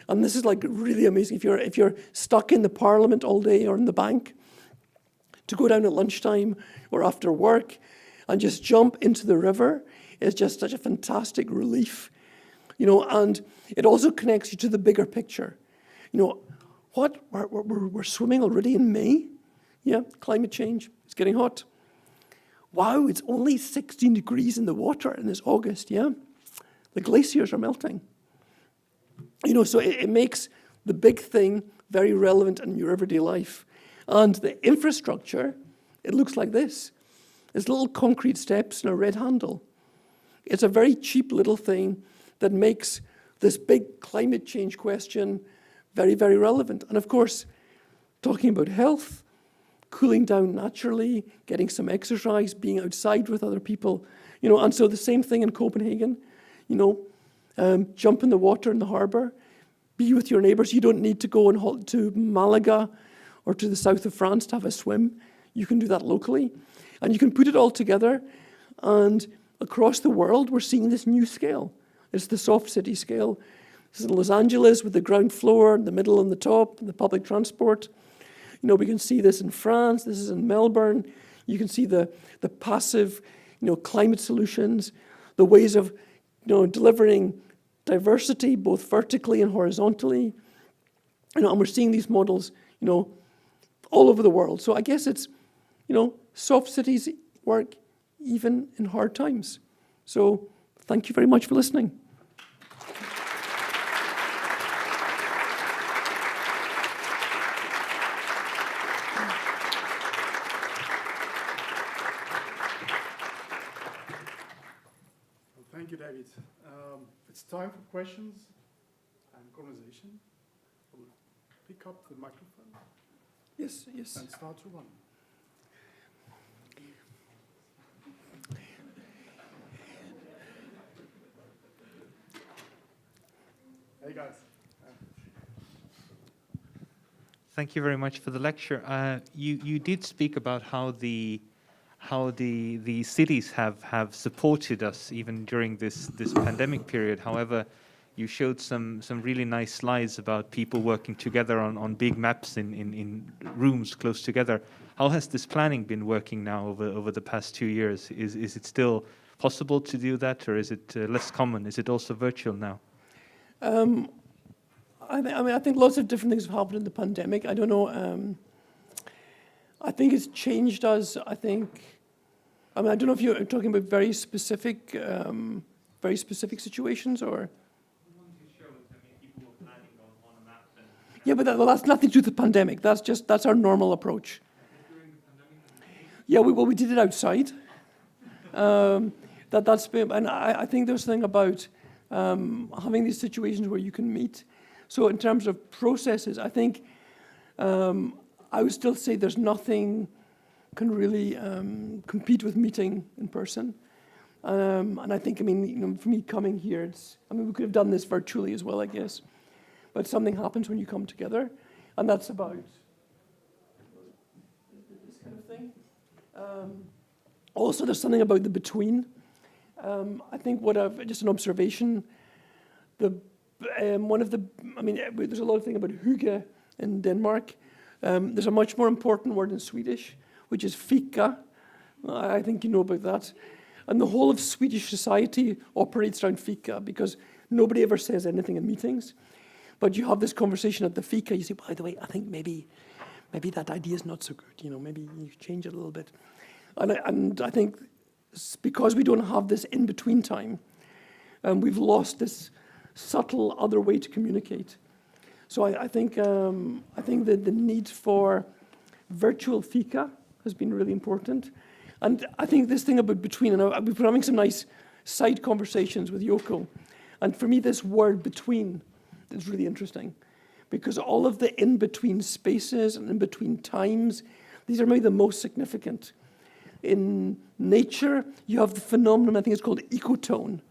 And this is like really amazing. If you're stuck in the parliament all day or in the bank, to go down at lunchtime or after work and just jump into the river is just such a fantastic relief. And it also connects you to the bigger picture. What? We're swimming already in May? Yeah, climate change. It's getting hot. Wow, it's only 16 degrees in the water and it's August, yeah? The glaciers are melting. So it makes the big thing very relevant in your everyday life. And the infrastructure, it looks like this. It's little concrete steps and a red handle. It's a very cheap little thing that makes this big climate change question very, very relevant. And of course, talking about health, cooling down naturally, getting some exercise, being outside with other people, and so the same thing in Copenhagen, jump in the water in the harbour, be with your neighbours. You don't need to go to Malaga or to the south of France to have a swim. You can do that locally. And you can put it all together, and across the world, we're seeing this new scale. It's the soft city scale. This is in Los Angeles with the ground floor, the middle and the top, and the public transport. We can see this in France. This is in Melbourne. You can see the passive, climate solutions, the ways of, delivering diversity both vertically and horizontally. And we're seeing these models, all over the world. So I guess it's, soft cities work even in hard times. So thank you very much for listening. Thank you, David. It's time for questions and conversation. We'll pick up the microphone. Yes. And start to run. Hey guys. Thank you very much for the lecture. You did speak about how the cities have supported us even during this pandemic period. However, you showed some really nice slides about people working together on big maps in rooms close together. How has this planning been working now over the past 2 years? Is it still possible to do that, or is it less common? Is it also virtual now? I think lots of different things have happened in the pandemic. I don't know. I think it's changed us. I don't know if you're talking about very specific situations or. Yeah, but that's nothing to do with the pandemic. That's our normal approach. Yeah, we did it outside. That's been, and I think there's a thing about having these situations where you can meet. So in terms of processes, I think I would still say there's nothing can really compete with meeting in person. And I think, for me coming here, we could have done this virtually as well, I guess. But something happens when you come together, and that's about this kind of thing. Also, there's something about the between. I think just an observation, there's a lot of thing about hygge in Denmark. There's a much more important word in Swedish, which is fika. I think you know about that. And the whole of Swedish society operates around fika because nobody ever says anything in meetings. But you have this conversation at the fika, you say, by the way, I think maybe that idea is not so good, maybe you change it a little bit. And I think because we don't have this in-between time, we've lost this subtle other way to communicate. So I think that the need for virtual fika has been really important. And I think this thing about between, and we've been having some nice side conversations with Yoko. And for me, this word between is really interesting because all of the in-between spaces and in-between times, these are maybe the most significant. In nature, you have the phenomenon, I think it's called Ecotone,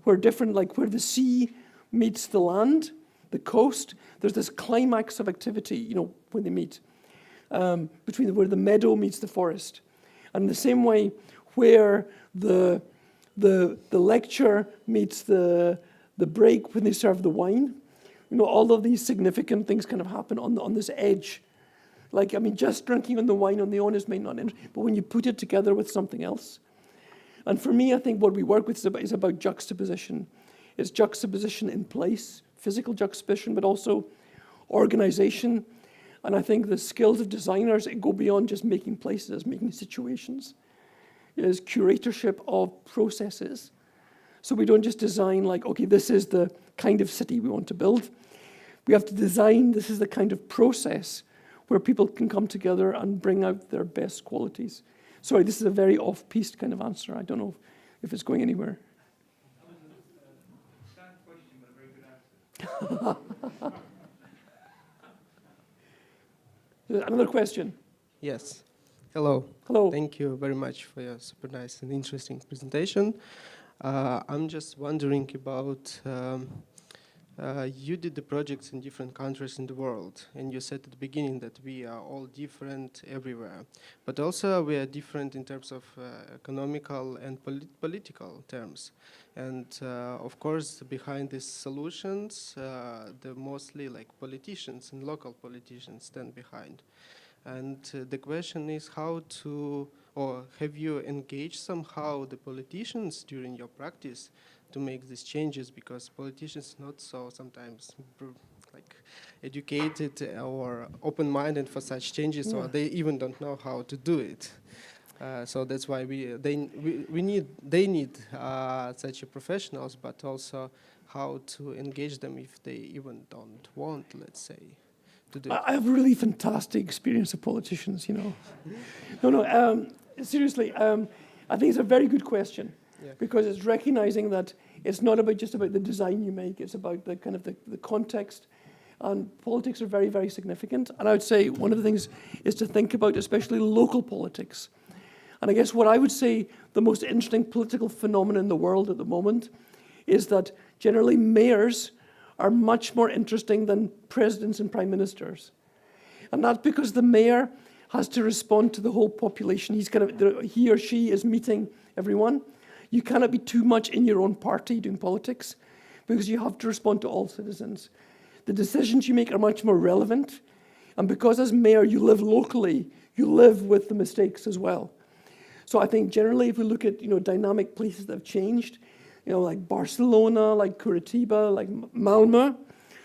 where where the sea meets the land, the coast, there's this climax of activity, when they meet, between where the meadow meets the forest. And in the same way, where the lecture meets the break when they serve the wine, all of these significant things kind of happen on this edge. Just drinking on the wine on the own is may not interesting, but when you put it together with something else. And for me, I think what we work with is about juxtaposition. It's juxtaposition in place, physical juxtaposition, but also organization. And I think the skills of designers go beyond just making places, making situations. It is curatorship of processes. So we don't just design okay, this is the kind of city we want to build. We have to design, this is the kind of process where people can come together and bring out their best qualities. Sorry, this is a very off-piste kind of answer. I don't know if it's going anywhere. Sad question, but a very good answer. Another question. Yes. Hello. Hello. Thank you very much for your super nice and interesting presentation. I'm just wondering about, you did the projects in different countries in the world, and you said at the beginning that we are all different everywhere, but also we are different in terms of economical and political terms. And of course, behind these solutions, the mostly politicians and local politicians stand behind. And the question is have you engaged somehow the politicians during your practice to make these changes, because politicians not so sometimes educated or open-minded for such changes, or they even don't know how to do it. So that's why they need such a professionals, but also how to engage them if they even don't want, let's say, to do it. I have a really fantastic experience of politicians, Seriously, I think it's a very good question. Yeah. Because it's recognizing that it's not just about the design you make, it's about the kind of the context. And politics are very, very significant. And I would say one of the things is to think about especially local politics. And I guess what I would say the most interesting political phenomenon in the world at the moment is that generally mayors are much more interesting than presidents and prime ministers. And that's because the mayor has to respond to the whole population. He or she is meeting everyone. You cannot be too much in your own party doing politics because you have to respond to all citizens. The decisions you make are much more relevant. And because as mayor, you live locally, you live with the mistakes as well. So I think generally, if we look at dynamic places that have changed, like Barcelona, like Curitiba, like Malmö,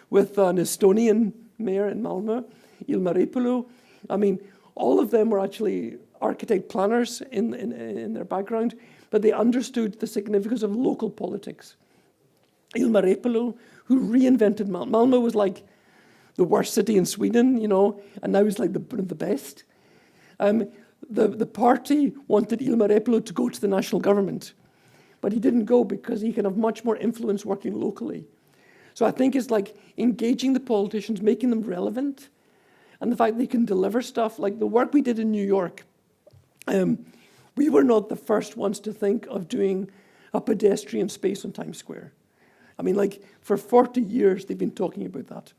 with an Estonian mayor in Malmö, Ilmar Repolu. I mean, all of them were actually architect planners in their background, but they understood the significance of local politics. Ilmar Repolu, who reinvented Malmö. Malmö was like the worst city in Sweden, and now it's like one of the best. The party wanted Ilmar Repolu to go to the national government, but he didn't go because he can have much more influence working locally. So I think it's like engaging the politicians, making them relevant, and the fact they can deliver stuff. Like the work we did in New York, we were not the first ones to think of doing a pedestrian space on Times Square. I mean, like for 40 years, they've been talking about that.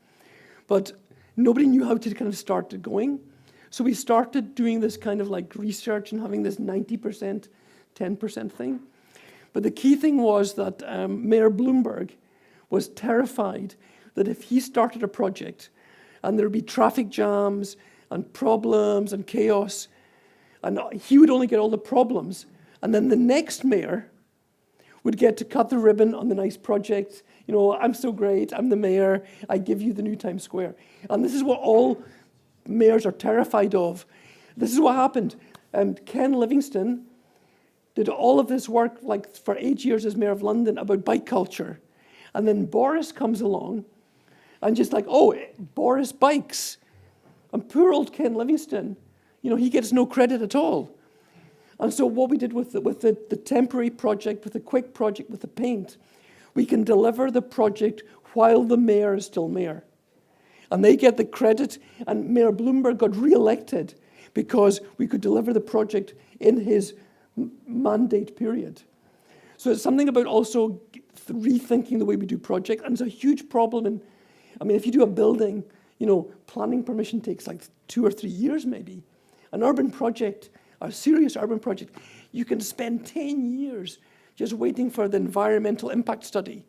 But nobody knew how to kind of start it going. So we started doing this kind of like research and having this 90%, 10% thing. But the key thing was that Mayor Bloomberg was terrified that if he started a project and there would be traffic jams and problems and chaos, and he would only get all the problems, and then the next mayor would get to cut the ribbon on the nice project. I'm so great, I'm the mayor, I give you the new Times Square. And this is what all mayors are terrified of. This is what happened. Ken Livingstone did all of this work like for 8 years as mayor of London about bike culture. And then Boris comes along and just like, oh, Boris bikes. And poor old Ken Livingstone, he gets no credit at all. And so what we did with the temporary project, with the quick project, with the paint, we can deliver the project while the mayor is still mayor. And they get the credit, and Mayor Bloomberg got re-elected because we could deliver the project in his mandate period. So it's something about also rethinking the way we do projects, and it's a huge problem. If you do a building, planning permission takes like 2 or 3 years maybe. An urban project, a serious urban project, you can spend 10 years just waiting for the environmental impact study,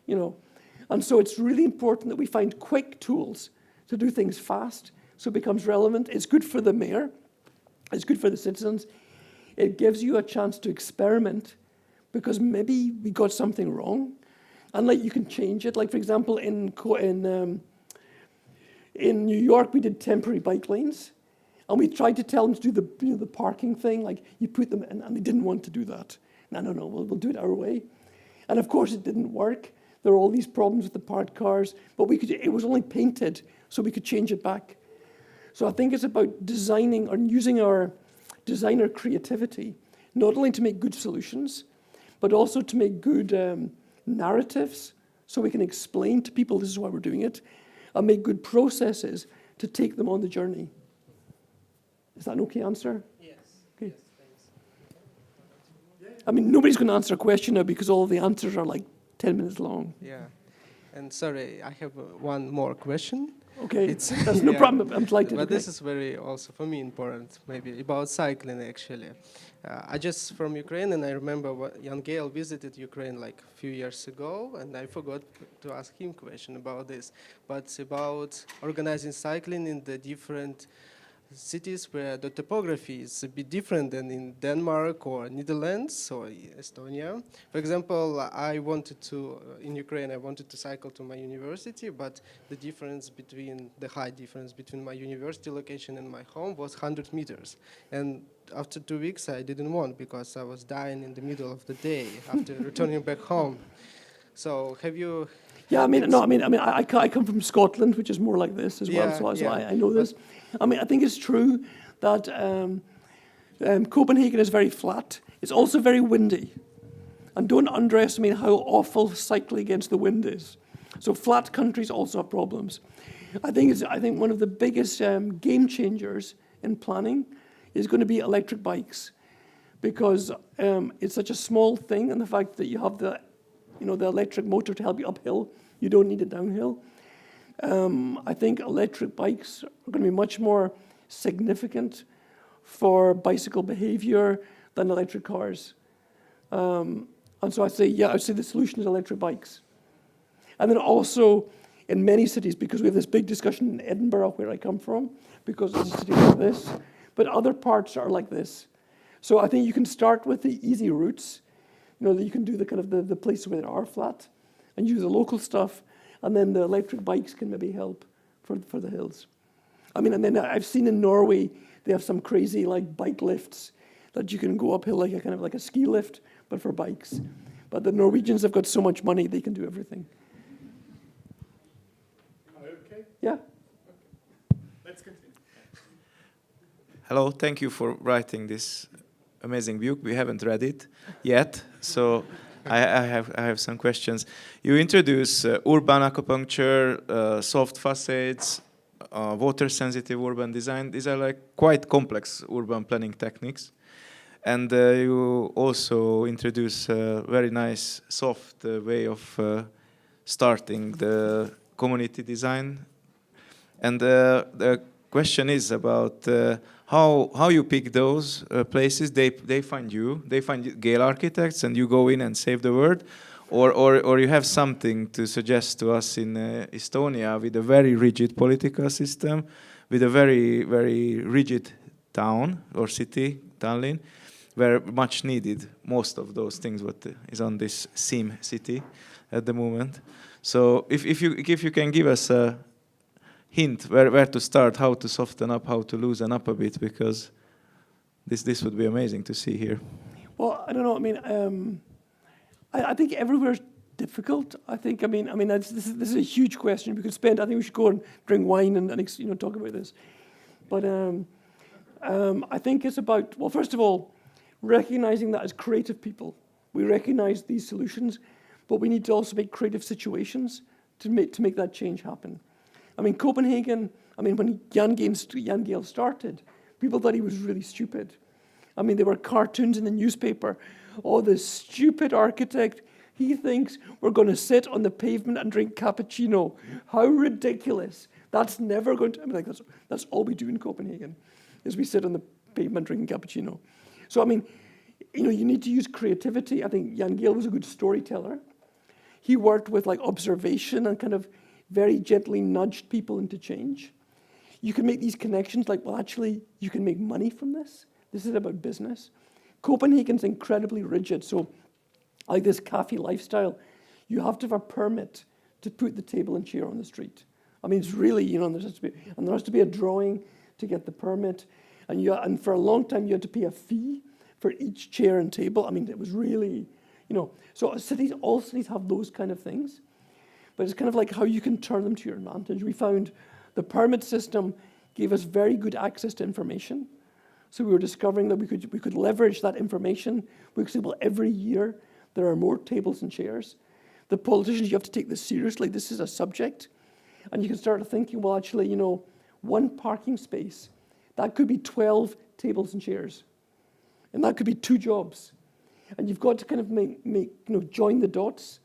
And so it's really important that we find quick tools to do things fast so it becomes relevant. It's good for the mayor. It's good for the citizens. It gives you a chance to experiment because maybe we got something wrong. And you can change it. Like, for example, in New York, we did temporary bike lanes. And we tried to tell them to do the parking thing. Like, you put them in, and they didn't want to do that. No, we'll do it our way. And of course, it didn't work. There were all these problems with the parked cars, but it was only painted, so we could change it back. So I think it's about designing or using our designer creativity, not only to make good solutions, but also to make good narratives, so we can explain to people this is why we're doing it, and make good processes to take them on the journey. Is that an okay answer? Yes. Okay. Yes, thanks. Nobody's going to answer a question now because all the answers are like 10 minutes long. Yeah. And sorry, I have one more question. Okay, that's no problem. I'm delighted. But this is very also for me important, maybe about cycling actually. I just from Ukraine, and I remember Jan Gael visited Ukraine like a few years ago, and I forgot to ask him question about this. But about organizing cycling in the different cities where the topography is a bit different than in Denmark or Netherlands or Estonia. For example, in Ukraine, I wanted to cycle to my university, but the height difference between my university location and my home was 100 meters. And after 2 weeks, I didn't want because I was dying in the middle of the day after returning back home. So have you... Yeah, I come from Scotland, which is more like this as well, so I know this. I think it's true that Copenhagen is very flat. It's also very windy. And don't underestimate how awful cycling against the wind is. So flat countries also have problems. I think one of the biggest game changers in planning is going to be electric bikes, because it's such a small thing, and the fact that you have the electric motor to help you uphill, you don't need it downhill. I think electric bikes are are going to be much more significant for bicycle behavior than electric cars. And so I'd say the solution is electric bikes. And then also in many cities, because we have this big discussion in Edinburgh, where I come from, because it's a city like this, but other parts are like this. So I think you can start with the easy routes, that you can do the kind of the places where there are flat, and use the local stuff, and then the electric bikes can maybe help for the hills. I mean, and then I've seen in Norway, they have some crazy like bike lifts that you can go uphill like a kind of like a ski lift, but for bikes. But the Norwegians have got so much money, they can do everything. Okay. Yeah. Let's continue. Hello, thank you for writing this amazing book. We haven't read it yet, so I have some questions. You introduce urban acupuncture, soft facades, water-sensitive urban design. These are like quite complex urban planning techniques. And you also introduce a very nice, soft way of starting the community design. And the question is about how you pick those places. They find you, they find Gale architects, and you go in and save the world, or you have something to suggest to us in Estonia with a very rigid political system, with a very, very rigid town or city, Tallinn, where much needed most of those things what is on this seam city at the moment. So if you can give us a hint where to start, how to soften up, how to loosen up a bit, because this would be amazing to see here. Well, I don't know. I mean, I think everywhere's difficult. I mean, this is a huge question. We could spend. I think we should go and drink wine and talk about this. But I think it's about, well, first of all, recognizing that as creative people, we recognize these solutions, but we need to also make creative situations to make that change happen. I mean, Copenhagen, when Jan Gale started, people thought he was really stupid. I mean, there were cartoons in the newspaper. Oh, this stupid architect, he thinks we're going to sit on the pavement and drink cappuccino. How ridiculous. That's never going to, that's all we do in Copenhagen, is we sit on the pavement drinking cappuccino. So, I mean, you need to use creativity. I think Jan Gale was a good storyteller. He worked with like observation and kind of very gently nudged people into change. You can make these connections like, well, actually, you can make money from this. This is about business. Copenhagen's incredibly rigid. So like this cafe lifestyle, you have to have a permit to put the table and chair on the street. I mean, it's really, there has to be a drawing to get the permit. And for a long time, you had to pay a fee for each chair and table. I mean, it was really, so all cities have those kind of things. But it's kind of like how you can turn them to your advantage. We found the permit system gave us very good access to information. So we were discovering that we could leverage that information. We could say, well, every year there are more tables and chairs. The politicians, you have to take this seriously. This is a subject. And you can start thinking, well, actually, one parking space, that could be 12 tables and chairs. And that could be 2 jobs. And you've got to kind of join the dots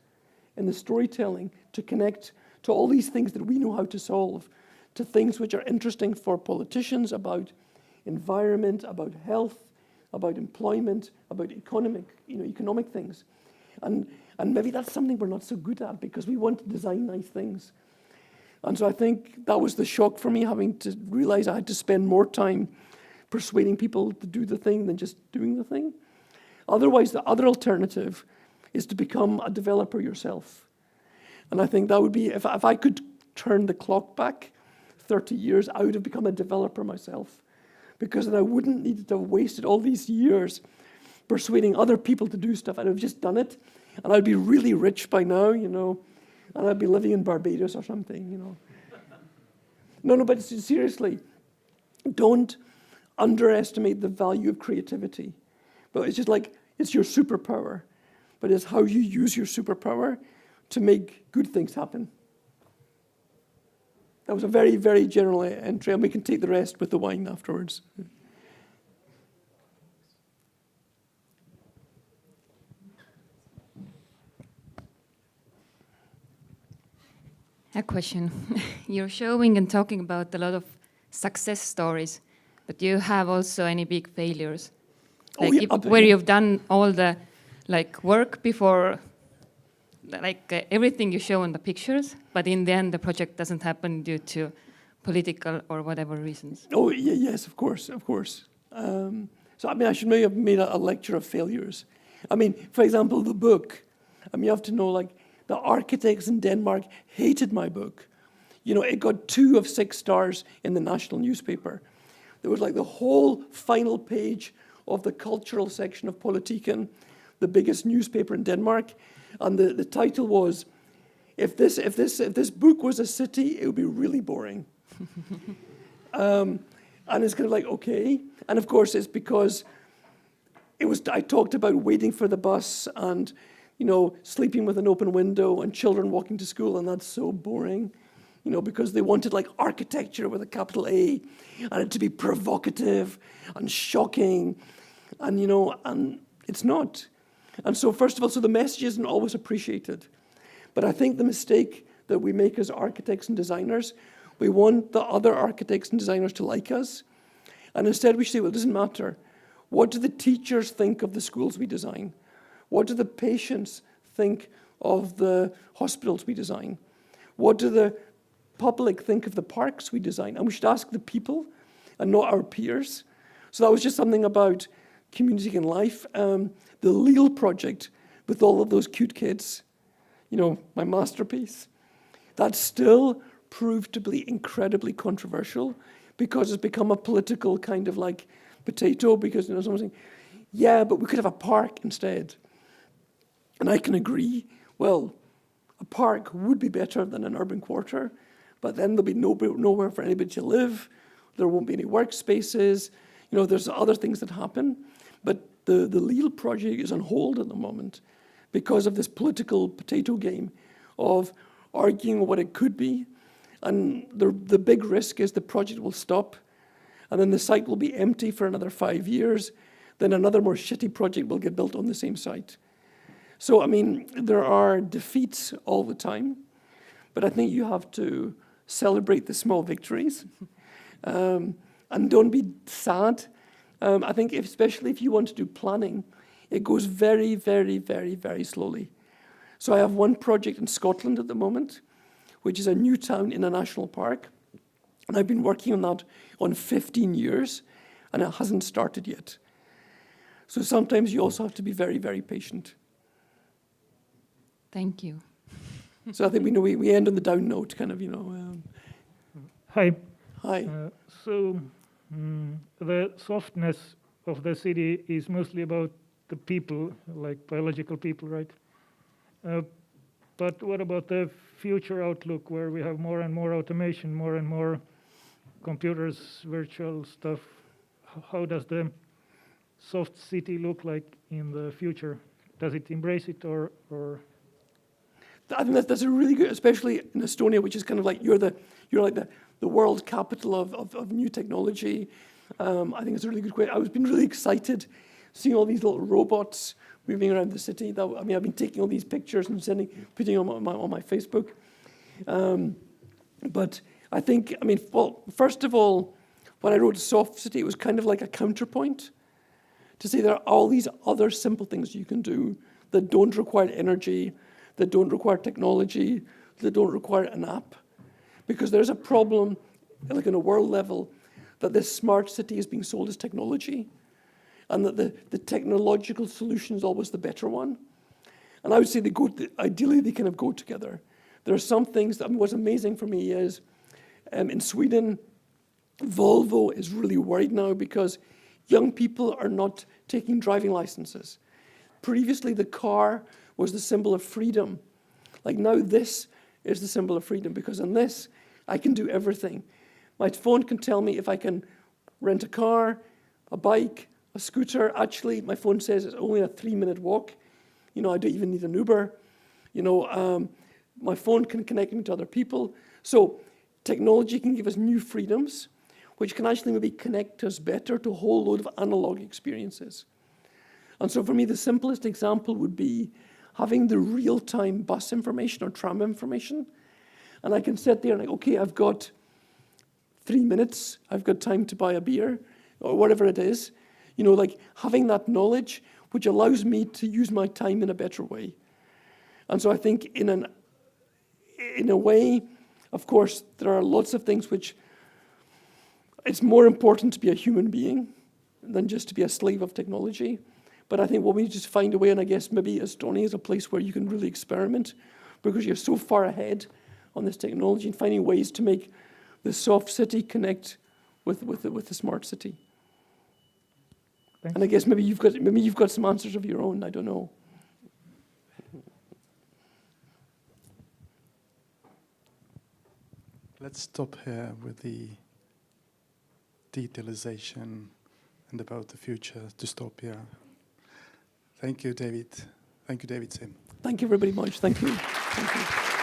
in the storytelling to connect to all these things that we know how to solve, to things which are interesting for politicians about environment, about health, about employment, about economic things. And maybe that's something we're not so good at because we want to design nice things. And so I think that was the shock for me, having to realize I had to spend more time persuading people to do the thing than just doing the thing. Otherwise, the other alternative is to become a developer yourself. And I think that would be, if I could turn the clock back 30 years, I would have become a developer myself. Because then I wouldn't need to have wasted all these years persuading other people to do stuff. I'd have just done it, and I'd be really rich by now, and I'd be living in Barbados or something, No, but seriously, don't underestimate the value of creativity. But it's just like, it's your superpower. But it's how you use your superpower to make good things happen. That was a very, very general entry, and we can take the rest with the wine afterwards. A question. You're showing and talking about a lot of success stories, but do you have also any big failures? Oh, Like yeah, where you've done all the like work before, like everything you show in the pictures, but in the end the project doesn't happen due to political or whatever reasons. Oh, yes, of course, of course. So, I mean, I should maybe have made a lecture of failures. I mean, for example, the book. I mean, you have to know, like, the architects in Denmark hated my book. You know, it got 2 of 6 stars in the national newspaper. There was, like, the whole final page of the cultural section of Politiken, the biggest newspaper in Denmark, and the title was, if this book was a city, it would be really boring. And it's kind of like, okay. And of course, it's because I talked about waiting for the bus and, you know, sleeping with an open window and children walking to school, and that's so boring, you know, because they wanted like architecture with a capital A, and it to be provocative and shocking, and, you know, and it's not. And so first of all, so the message isn't always appreciated. But I think the mistake that we make as architects and designers, we want the other architects and designers to like us. And instead we say, well, it doesn't matter. What do the teachers think of the schools we design? What do the patients think of the hospitals we design? What do the public think of the parks we design? And we should ask the people and not our peers. So that was just something about community and life. The Lille project with all of those cute kids, you know, my masterpiece, that still proved to be incredibly controversial because it's become a political kind of like potato, because, you know, someone's saying, yeah, but we could have a park instead. And I can agree, well, a park would be better than an urban quarter, but then there'll be nowhere for anybody to live. There won't be any workspaces. You know, there's other things that happen. But the Lille project is on hold at the moment because of this political potato game of arguing what it could be. And the big risk is the project will stop, and then the site will be empty for another 5 years. Then another more shitty project will get built on the same site. So, I mean, there are defeats all the time, but I think you have to celebrate the small victories and don't be sad. I think especially if you want to do planning, it goes very, very, very, very slowly. So I have one project in Scotland at the moment, which is a new town in a national park. And I've been working on that on 15 years, and it hasn't started yet. So sometimes you also have to be very, very patient. Thank you. So I think we end on the down note, kind of, you know. Hi. Hi. The softness of the city is mostly about the people, like biological people, right? But what about the future outlook, where we have more and more automation, more and more computers, virtual stuff? How does the soft city look like in the future? Does it embrace it, or? I think that's a really good, especially in Estonia, which is kind of like you're like the world capital of new technology. I think it's a really good question. I've been really excited seeing all these little robots moving around the city. I mean, I've been taking all these pictures and putting them on my Facebook. But I think, I mean, well, first of all, when I wrote Soft City, it was kind of like a counterpoint to say there are all these other simple things you can do that don't require energy, that don't require technology, that don't require an app. Because there's a problem, like on a world level, that this smart city is being sold as technology, and that the technological solution is always the better one. And I would say ideally they kind of go together. There are some things that, I mean, what's amazing for me is in Sweden, Volvo is really worried now because young people are not taking driving licenses. Previously, the car was the symbol of freedom. Like now this is the symbol of freedom, because in this, I can do everything. My phone can tell me if I can rent a car, a bike, a scooter. Actually, my phone says it's only a 3-minute walk. You know, I don't even need an Uber. You know, my phone can connect me to other people. So technology can give us new freedoms, which can actually maybe connect us better to a whole load of analog experiences. And so for me, the simplest example would be having the real-time bus information or tram information. And I can sit there and like, okay, I've got 3 minutes, I've got time to buy a beer, or whatever it is. You know, like having that knowledge, which allows me to use my time in a better way. And so I think in a way, of course, there are lots of things which it's more important to be a human being than just to be a slave of technology. But I think what we just find a way, and I guess maybe Estonia is a place where you can really experiment because you're so far ahead on this technology and finding ways to make the soft city connect with the smart city. Thanks. And I guess maybe you've got some answers of your own. I don't know. Let's stop here with the detailization and about the future to stop here. Thank you, David. Thank you, David Sim. Thank you very much. Thank you. Thank you.